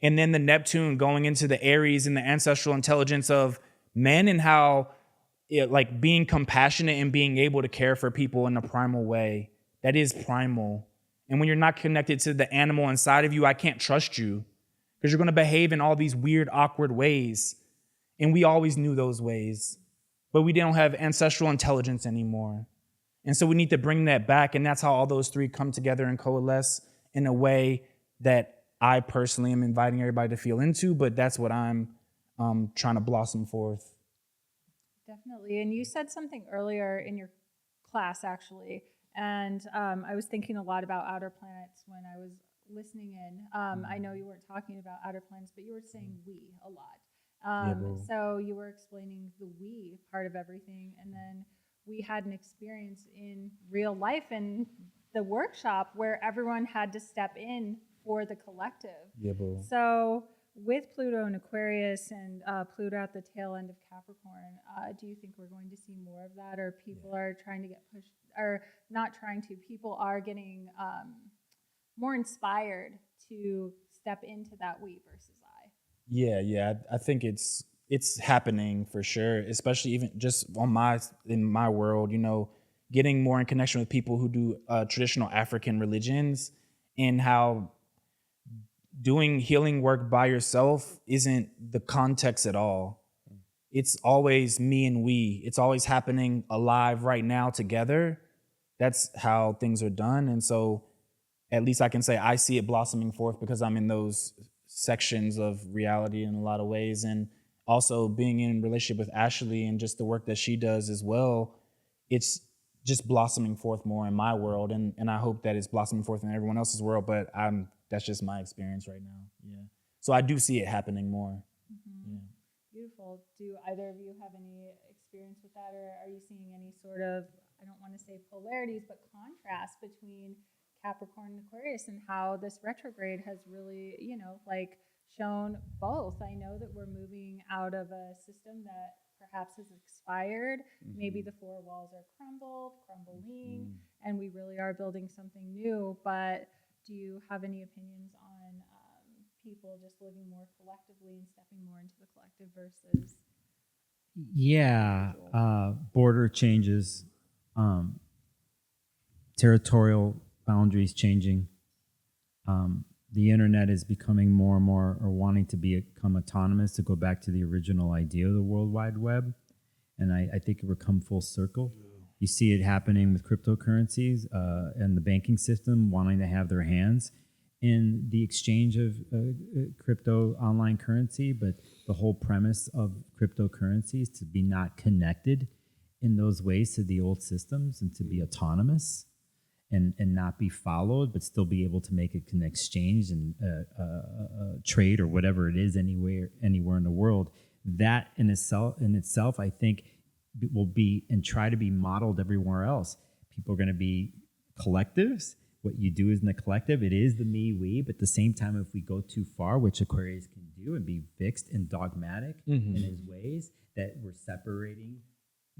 And then the Neptune going into the Aries and the ancestral intelligence of men and how like being compassionate and being able to care for people in a primal way. That is primal. And when you're not connected to the animal inside of you, I can't trust you, because you're going to behave in all these weird, awkward ways. And we always knew those ways, but we don't have ancestral intelligence anymore. And so we need to bring that back. And that's how all those three come together and coalesce in a way that I personally am inviting everybody to feel into, but that's what I'm trying to blossom forth. Definitely. And you said something earlier in your class, actually, and I was thinking a lot about outer planets when I was listening in. I know you weren't talking about outer planets, but you were saying we a lot. So you were explaining the we part of everything, and then we had an experience in real life in the workshop where everyone had to step in for the collective. So with Pluto and Aquarius and Pluto at the tail end of Capricorn, do you think we're going to see more of that, or people are trying to get pushed, or not trying to, people are getting more inspired to step into that we versus I? Yeah. I think it's happening for sure, especially even just in my world, you know, getting more in connection with people who do traditional African religions, and how doing healing work by yourself isn't the context at all. It's always me and we. It's always happening alive right now together. That's how things are done. And so at least I can say I see it blossoming forth because I'm in those sections of reality in a lot of ways. And also being in relationship with Ashley and just the work that she does as well, it's just blossoming forth more in my world. And I hope that it's blossoming forth in everyone else's world, but that's just my experience right now. Yeah. So I do see it happening more. Yeah. Beautiful. Do either of you have any experience with that, or are you seeing any sort of, I don't want to say polarities, but contrast between Capricorn and Aquarius, and how this retrograde has really, you know, like shown both? I know that we're moving out of a system that perhaps has expired. Maybe the four walls are crumbling, and we really are building something new. But do you have any opinions on people just living more collectively and stepping more into the collective versus? Yeah, border changes. territorial boundaries changing. The internet is becoming more and more, or wanting to become autonomous, to go back to the original idea of the World Wide Web. And I think it will come full circle. You see it happening with cryptocurrencies and the banking system wanting to have their hands in the exchange of crypto online currency. But the whole premise of cryptocurrency is to be not connected in those ways to the old systems and to be autonomous and not be followed, but still be able to make an exchange and trade or whatever it is anywhere in the world. That in itself, I think, will be and try to be modeled everywhere else. People are going to be collectives. What you do is in the collective, it is the me, we, but at the same time, if we go too far, which Aquarius can do, and be fixed and dogmatic in his ways, that we're separating.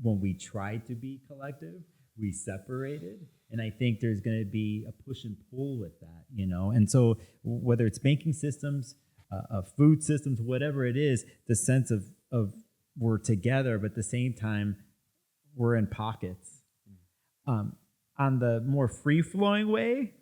When we tried to be collective, we separated. And I think there's going to be a push and pull with that, you know? And so whether it's banking systems, food systems, whatever it is, the sense of we're together, but at the same time, we're in pockets. On the more free-flowing way,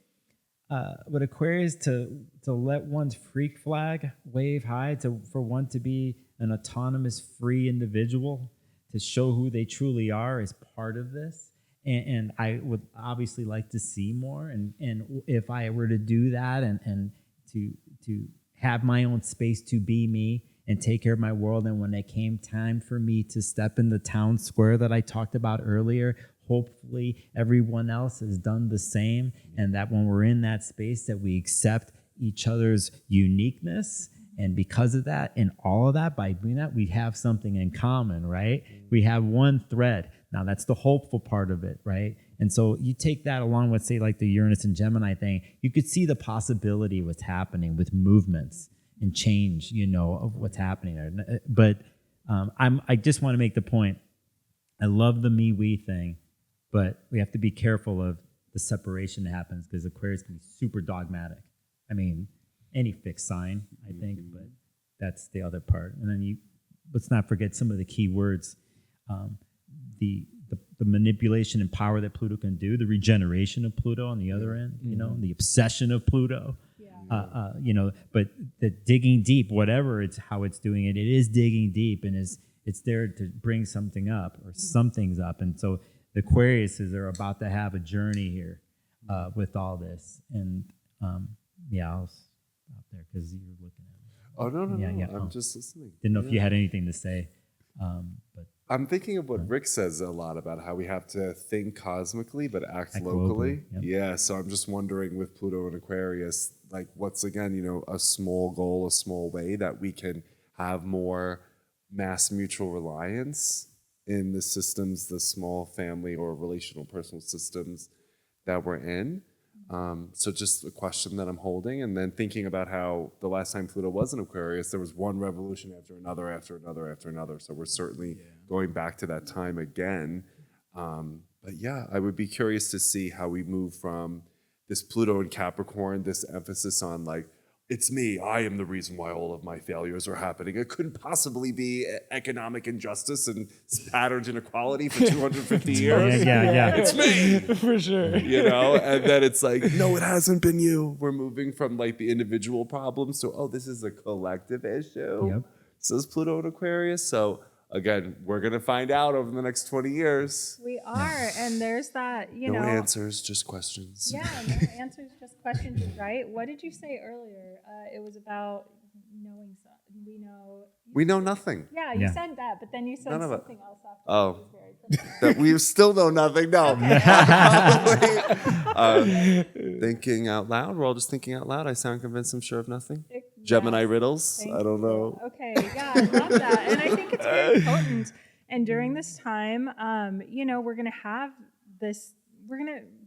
with Aquarius, to let one's freak flag wave high, for one to be an autonomous, free individual, to show who they truly are is part of this. And I would obviously like to see more. And if I were to do that and to have my own space to be me and take care of my world, and when it came time for me to step in the town square that I talked about earlier, hopefully everyone else has done the same, and that when we're in that space that we accept each other's uniqueness. And because of that and all of that, by doing that, we have something in common, right? We have one thread. Now, that's the hopeful part of it, right? And so you take that along with, say, like the Uranus and Gemini thing, you could see the possibility of what's happening with movements and change, you know, of what's happening there. But I just want to make the point. I love the me-we thing, but we have to be careful of the separation that happens, because Aquarius can be super dogmatic. I mean, any fixed sign, I think, but that's the other part. And then let's not forget some of the key words. The manipulation and power that Pluto can do, the regeneration of Pluto on the other end, you know, the obsession of Pluto, you know, but the digging deep, whatever it's how it's doing it, it is digging deep, and it's there to bring something up, or something's up. And so the Aquariuses are about to have a journey here with all this. And I'll stop there because you're looking at me. Oh, no. I'm just listening. Didn't know if you had anything to say, but I'm thinking of what Rick says a lot about how we have to think cosmically but act locally. Yep. Yeah, so I'm just wondering with Pluto and Aquarius, like what's, again, you know, a small goal, a small way that we can have more mass mutual reliance in the systems, the small family or relational personal systems that we're in. So just a question that I'm holding, and then thinking about how the last time Pluto was in Aquarius, there was one revolution after another, after another, after another. So we're certainly going back to that time again. But yeah, I would be curious to see how we move from this Pluto in Capricorn, this emphasis on like, it's me, I am the reason why all of my failures are happening. It couldn't possibly be economic injustice and patterns inequality for 250 years. Yeah. It's me. For sure. You know, and then it's like, no, it hasn't been you. We're moving from like the individual problems to, oh, this is a collective issue. Yep. Says Pluto in Aquarius. So again, we're going to find out over the next 20 years. We are, and there's that, you No know. answers, just questions. Yeah, no answers, just questions, right? What did you say earlier? It was about knowing something. We know nothing. Yeah, you said that, but then you said None of it. something else after. Oh. It was very profound. That we still know nothing. No. Thinking out loud. We're all just thinking out loud. I sound convinced I'm sure of nothing. Gemini Yes. riddles. Thank I don't you. know. Okay, yeah, I love that. And I think it's very potent. And during this time, you know, we're going to have this,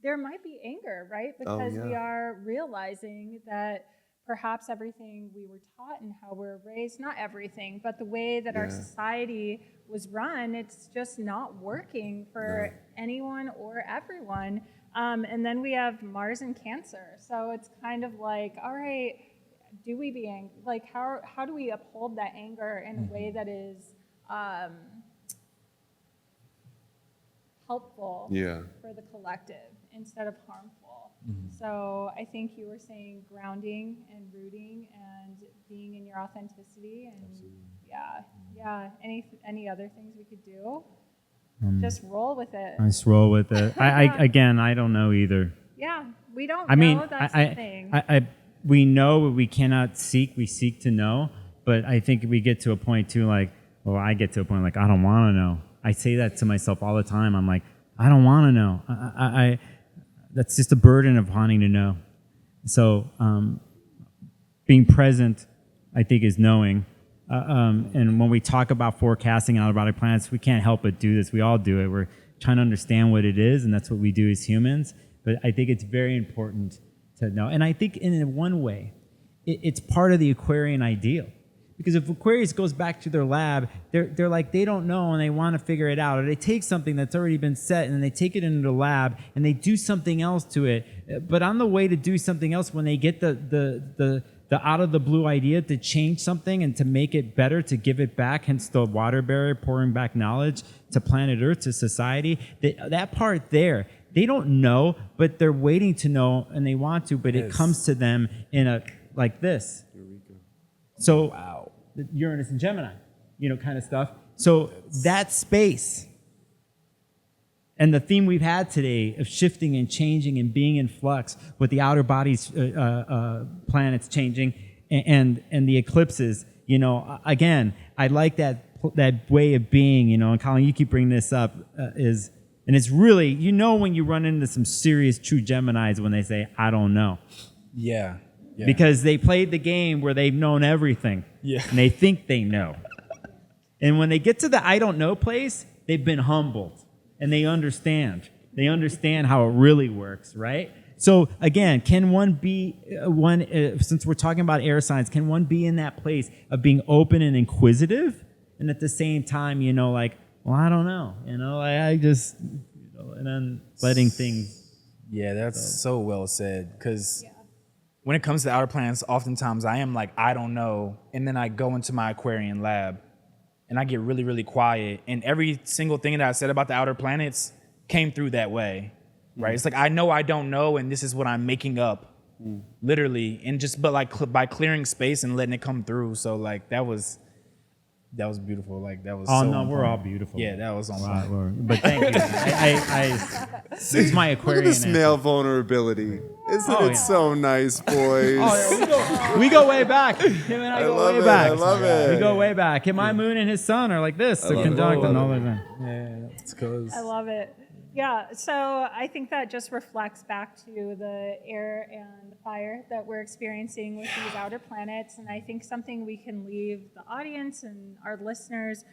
there might be anger, right? Because we are realizing that perhaps everything we were taught and how we're raised, not everything, but the way that our society was run, it's just not working for anyone or everyone. And then we have Mars in Cancer. So it's kind of like, all right, do we be angry? Like, how do we uphold that anger in a way that is helpful for the collective instead of harmful. So I think you were saying grounding and rooting and being in your authenticity, and any other things we could do? Just roll with it. I just roll with it. I don't know either. Yeah, we don't I mean, know. That's the thing. we know what we cannot seek. We seek to know. But I think we get to a point too, like, well, I get to a point like, I don't want to know. I say that to myself all the time. I'm like, I don't want to know. That's just a burden of wanting to know. So being present, I think, is knowing. And when we talk about forecasting out-of-body planets, we can't help but do this. We all do it. We're trying to understand what it is, and that's what we do as humans. But I think it's very important to know. And I think in one way, it's part of the Aquarian ideal. Because if Aquarius goes back to their lab, they're like, they don't know and they want to figure it out. Or they take something that's already been set and they take it into the lab and they do something else to it. But on the way to do something else, when they get the out of the blue idea to change something and to make it better, to give it back, hence the water barrier, pouring back knowledge to planet Earth, to society, that part there, they don't know, but they're waiting to know and they want to, but it comes to them in a, like this. So Uranus and Gemini, kind of stuff. So that space and the theme we've had today of shifting and changing and being in flux with the outer bodies, planets changing and the eclipses, again, I like that way of being, and Colin, you keep bringing this up, and it's really, when you run into some serious true Geminis when they say, I don't know. Yeah. Yeah. Because they played the game where they've known everything. Yeah. And they think they know. And when they get to the I don't know place, they've been humbled. And they understand. They understand how it really works, right? So again, can one be, since we're talking about air signs, can one be in that place of being open and inquisitive? And at the same time, like, well, I don't know. I just, and then letting things. Yeah, that's so well said. Because when it comes to outer planets, oftentimes I am like, I don't know. And then I go into my Aquarian lab and I get really, really quiet. And every single thing that I said about the outer planets came through that way, right? It's like, I know I don't know, and this is what I'm making up, literally. And but by clearing space and letting it come through. So like, that was beautiful. Like that was. Oh so no, on we're point. all beautiful. Yeah, that was on point. But thank you. It's my Aquarian. Look at this answer. male vulnerability. Isn't it so nice, boys? We go way back. Him and I go love way it, back. I love it. We go way back. And my moon and his sun are like this. They're conjunct and all that. Yeah, that's cause. I love it. Yeah, so I think that just reflects back to the air and the fire that we're experiencing with these outer planets. And I think something we can leave the audience and our listeners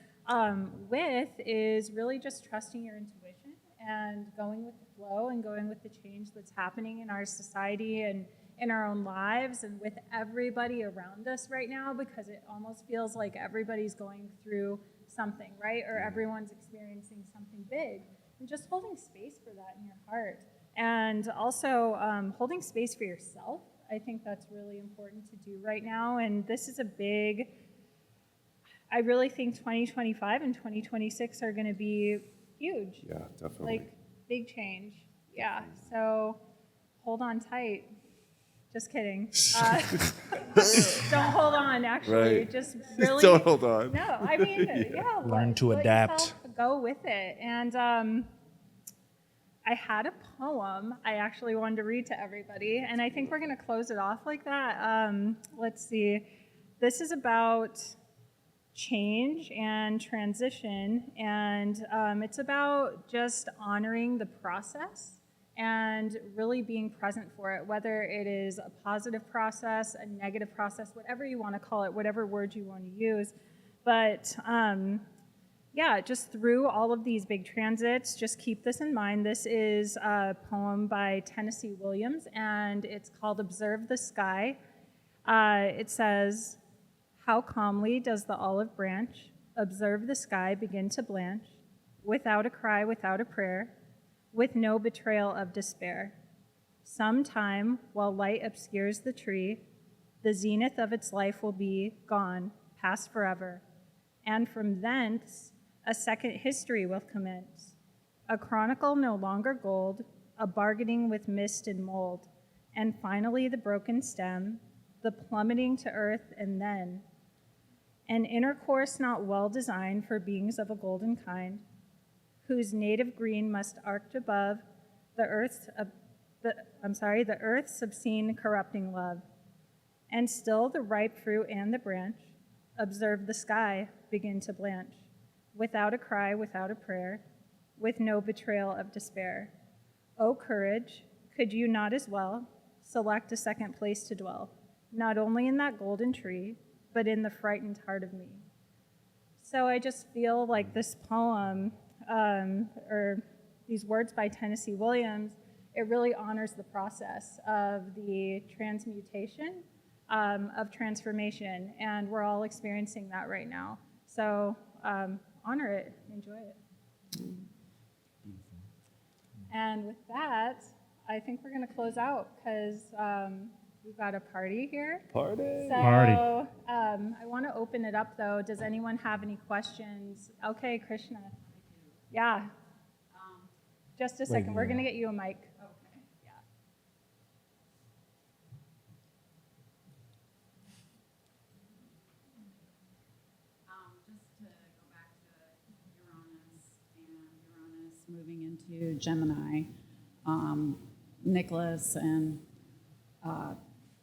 with is really just trusting your intuition and going with the flow and going with the change that's happening in our society and in our own lives and with everybody around us right now, because it almost feels like everybody's going through something, right? Or everyone's experiencing something big. And just holding space for that in your heart. And also holding space for yourself. I think that's really important to do right now. And this is I really think 2025 and 2026 are going to be huge. Yeah, definitely. Like, big change. Yeah, so hold on tight. Just kidding. Don't hold on, actually. Right. Just really. Don't hold on. No, I mean, yeah. Learn to let adapt. yourself go with it. And I had a poem I actually wanted to read to everybody, and I think we're going to close it off like that. Let's see. This is about change and transition, and it's about just honoring the process and really being present for it, whether it is a positive process, a negative process, whatever you want to call it, whatever word you want to use. But yeah, just through all of these big transits, just keep this in mind. This is a poem by Tennessee Williams, and it's called Observe the Sky. It says, how calmly does the olive branch observe the sky begin to blanch, without a cry, without a prayer, with no betrayal of despair. Sometime, while light obscures the tree, the zenith of its life will be gone, past forever, and from thence a second history will commence, a chronicle no longer gold, a bargaining with mist and mold, and finally the broken stem, the plummeting to earth, and then an intercourse not well designed for beings of a golden kind, whose native green must arc above the earth's obscene corrupting love. And still the ripe fruit and the branch, observe the sky begin to blanch, without a cry, without a prayer, with no betrayal of despair. O courage, could you not as well select a second place to dwell, not only in that golden tree, but in the frightened heart of me? So I just feel like this poem, or these words by Tennessee Williams, it really honors the process of the transmutation, of transformation, and we're all experiencing that right now. So honor it, enjoy it. And with that, I think we're going to close out because we've got a party here. Party. So Party. I want to open it up, though. Does anyone have any questions? Okay, Krishna. Yeah. Just a second. We're going to get you a mic. Okay. Yeah. Just to go back to Uranus moving into Gemini, Nicholas and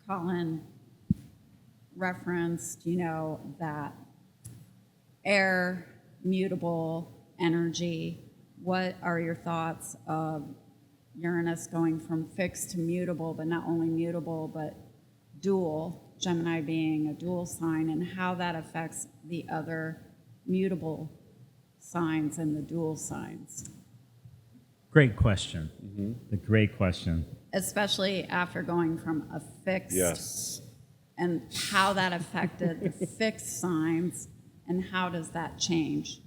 Colin referenced, that air, mutable energy. What are your thoughts of Uranus going from fixed to mutable, but not only mutable, but dual, Gemini being a dual sign, and how that affects the other mutable signs and the dual signs? Great question. A great question. Especially after going from a fixed, Yes. and how that affected the fixed signs, and how does that change?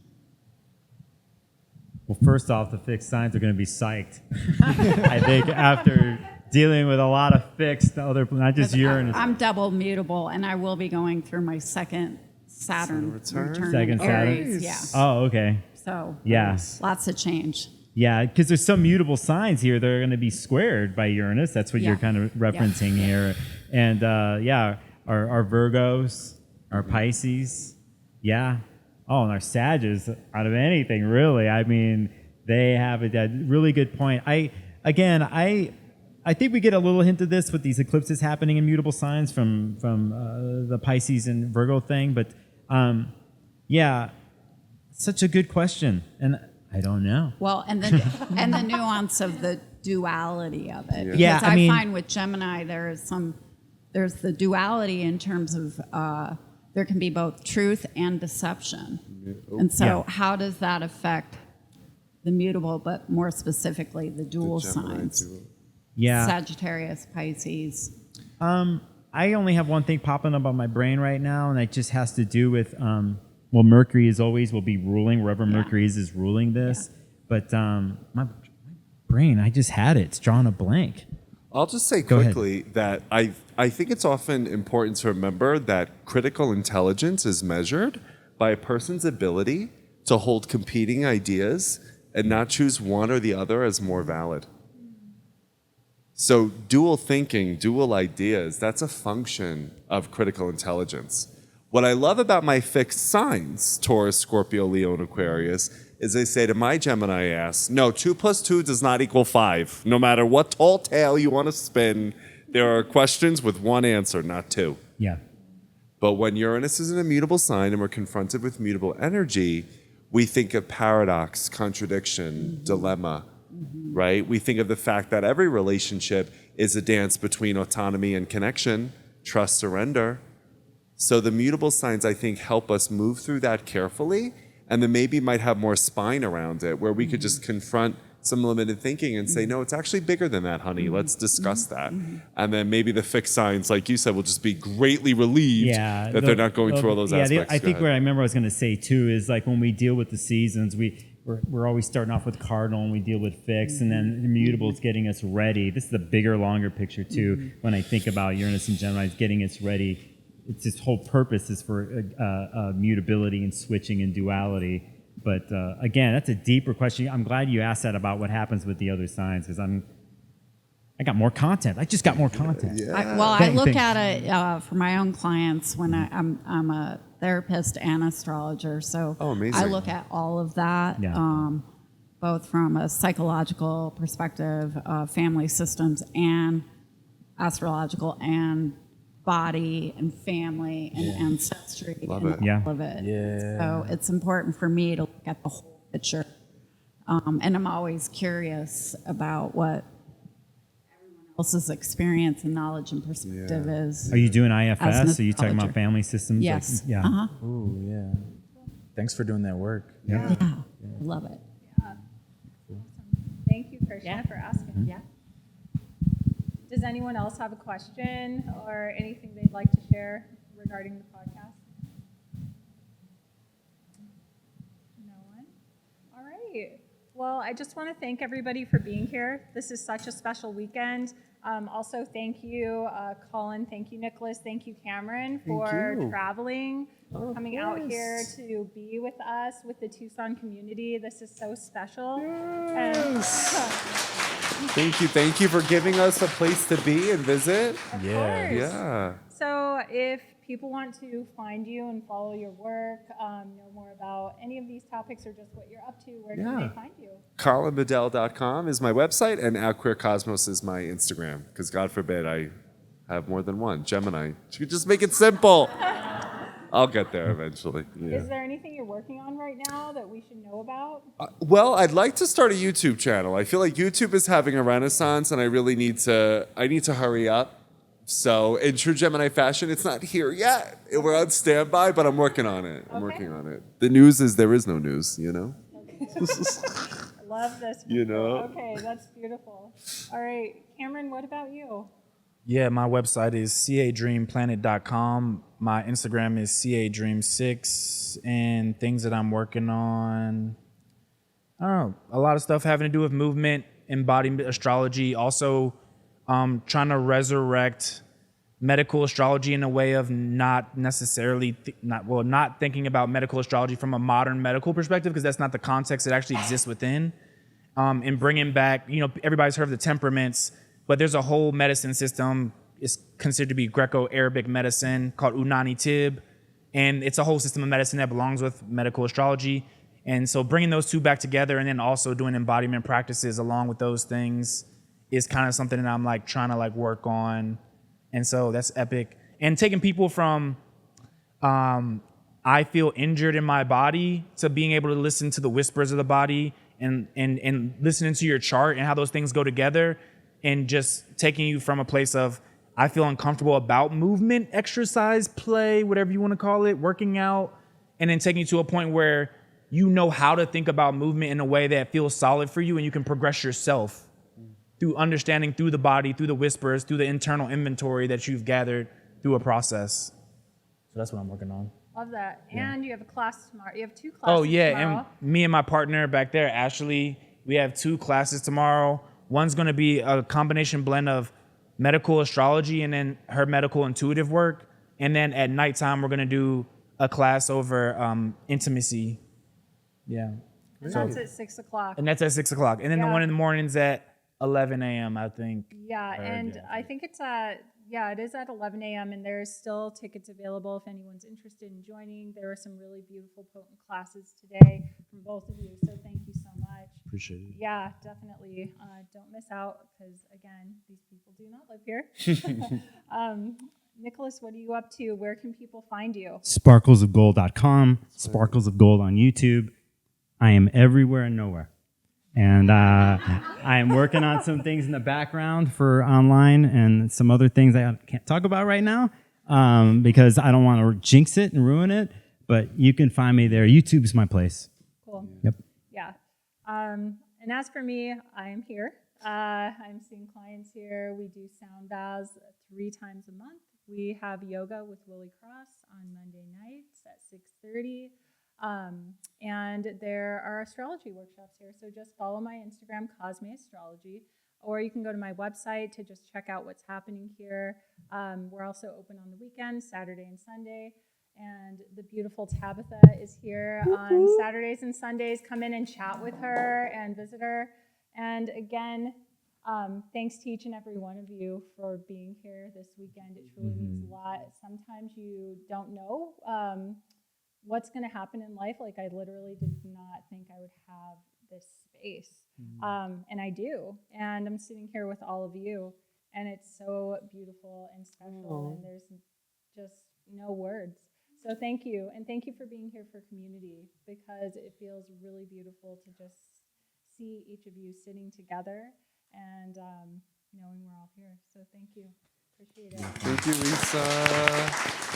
Well, first off, the fixed signs are going to be psyched. I think after dealing with a lot of fixed, other, not just Uranus. I'm double mutable, and I will be going through my second Saturn return? return in Second Saturn? Aries. Yeah. Oh, okay. So Yeah. lots of change. Yeah, because there's some mutable signs here that are going to be squared by Uranus. That's what you're kind of referencing here. And our Virgos, our Pisces. Yeah. Oh, and our Sagittarius, out of anything, really. I mean, they have a really good point. I think we get a little hint of this with these eclipses happening in mutable signs from the Pisces and Virgo thing. But yeah, such a good question. And I don't know. Well, and the nuance of the duality of it. Yeah, Because I mean- find with Gemini there's the duality in terms of there can be both truth and deception. And so how does that affect the mutable, but more specifically the dual signs? Yeah. Sagittarius, Pisces. I only have one thing popping up on my brain right now, and it just has to do with, Mercury will be ruling wherever Mercury is ruling this. But my brain, I just had it. It's drawn a blank. I'll just say Go ahead. quickly that I think it's often important to remember that critical intelligence is measured by a person's ability to hold competing ideas and not choose one or the other as more valid. So dual thinking, dual ideas, that's a function of critical intelligence. What I love about my fixed signs, Taurus, Scorpio, Leo, and Aquarius, is they say to my Gemini ass, no, 2 + 2 does not equal 5. No matter what tall tale you want to spin, there are questions with one answer, not 2. Yeah. But when Uranus is an immutable sign and we're confronted with mutable energy, we think of paradox, contradiction, dilemma, right? We think of the fact that every relationship is a dance between autonomy and connection, trust, surrender. So the mutable signs, I think, help us move through that carefully, and then maybe might have more spine around it, where we could just confront some limited thinking and say, no, it's actually bigger than that, honey. Let's discuss that. And then maybe the fixed signs, like you said, will just be greatly relieved that they're not going through all those aspects. I think what I remember I was going to say, too, is like when we deal with the seasons, we're always starting off with cardinal and we deal with fixed, and then immutable is getting us ready. This is a bigger, longer picture, too, when I think about Uranus and Gemini, is getting us ready. It's its whole purpose is for mutability and switching and duality. But again, that's a deeper question. I'm glad you asked that about what happens with the other signs, because I'm I got more content. I just got more content. Yeah. I look at it for my own clients when I'm a therapist and astrologer. So amazing. I look at all of that, both from a psychological perspective, family systems, and astrological, and body and family and ancestry and all of it. Yeah. So it's important for me to look at the whole picture. And I'm always curious about what everyone else's experience and knowledge and perspective is. Are you doing As an IFS? Are you talking astrologer. about family systems? Yes. Like, yeah. Uh-huh. Ooh, yeah. Thanks for doing that work. Yeah. I love it. Thank you, Krishna, for asking. Yeah. Does anyone else have a question or anything they'd like to share regarding the podcast? No one? All right. Well, I just want to thank everybody for being here. This is such a special weekend. Also, thank you, Colin. Thank you, Nicholas. Thank you, Cameron, for traveling, coming out here to be with us, with the Tucson community. This is so special. And, Thank you for giving us a place to be and visit. of Yeah. course. Yeah. So if people want to find you and follow your work, know more about any of these topics or just what you're up to, where can they find you? ColinBedell.com is my website, and Queer Cosmos is my Instagram. Because God forbid I have more than one. Gemini. You could just make it simple. I'll get there eventually. Yeah. Is there anything you're working on right now that we should know about? Well, I'd like to start a YouTube channel. I feel like YouTube is having a renaissance, and I really need to hurry up. So in true Gemini fashion, it's not here yet. We're on standby, but I'm working on it. The news is there is no news, you know? I love this. You know? Okay, that's beautiful. All right, Cameron, what about you? Yeah, my website is cadreamplanet.com. My Instagram is cadream6, and things that I'm working on. I don't know, a lot of stuff having to do with movement, embodiment astrology, also trying to resurrect medical astrology in a way of not necessarily not thinking about medical astrology from a modern medical perspective, because that's not the context it actually exists within. And bringing back, everybody's heard of the temperaments, but there's a whole medicine system. It's considered to be Greco-Arabic medicine called Unani Tib, and it's a whole system of medicine that belongs with medical astrology. And so bringing those two back together, and then also doing embodiment practices along with those things, is kind of something that I'm trying to work on. And so that's epic. And taking people from I feel injured in my body to being able to listen to the whispers of the body, and listening to your chart and how those things go together, and just taking you from a place of I feel uncomfortable about movement, exercise, play, whatever you want to call it, working out, and then taking you to a point where you know how to think about movement in a way that feels solid for you, and you can progress yourself through understanding, through the body, through the whispers, through the internal inventory that you've gathered through a process. So that's what I'm working on. Love that. And you have a class tomorrow. You have two classes Oh, yeah. tomorrow. And me and my partner back there, Ashley, we have 2 classes tomorrow. One's going to be a combination blend of medical astrology and then her medical intuitive work. And then at nighttime, we're going to do a class over intimacy. Yeah. And that's at 6 o'clock. And that's at 6 o'clock. And then the one in the morning's at 11 a.m., I think. Yeah, and I think it is at 11 a.m. and there's still tickets available if anyone's interested in joining. There are some really beautiful, potent classes today from both of you, so thank you so much. Appreciate it. Yeah, definitely. Don't miss out because, again, these people do not live here. Nicholas, what are you up to? Where can people find you? Sparklesofgold.com, Sparkles of Gold on YouTube. I am everywhere and nowhere. And I am working on some things in the background for online and some other things I can't talk about right now because I don't want to jinx it and ruin it. But you can find me there. YouTube's my place. Cool. Yep. Yeah. And as for me, I am here. I'm seeing clients here. We do sound baths 3 times a month. We have yoga with Willie Cross on Monday nights at 6:30. And there are astrology workshops here. So just follow my Instagram, COSME Astrology, or you can go to my website to just check out what's happening here. We're also open on the weekends, Saturday and Sunday. And the beautiful Tabitha is here on Saturdays and Sundays. Come in and chat with her and visit her. And again, Thanks to each and every one of you for being here this weekend. It truly means a lot. Sometimes you don't know what's going to happen in life. Like, I literally did not think I would have this space. And I do. And I'm sitting here with all of you. And it's so beautiful and special. And there's just no words. So thank you. And thank you for being here for community, because it feels really beautiful to just see each of you sitting together and knowing we're all here. So thank you. Appreciate it. Thank you, Lisa.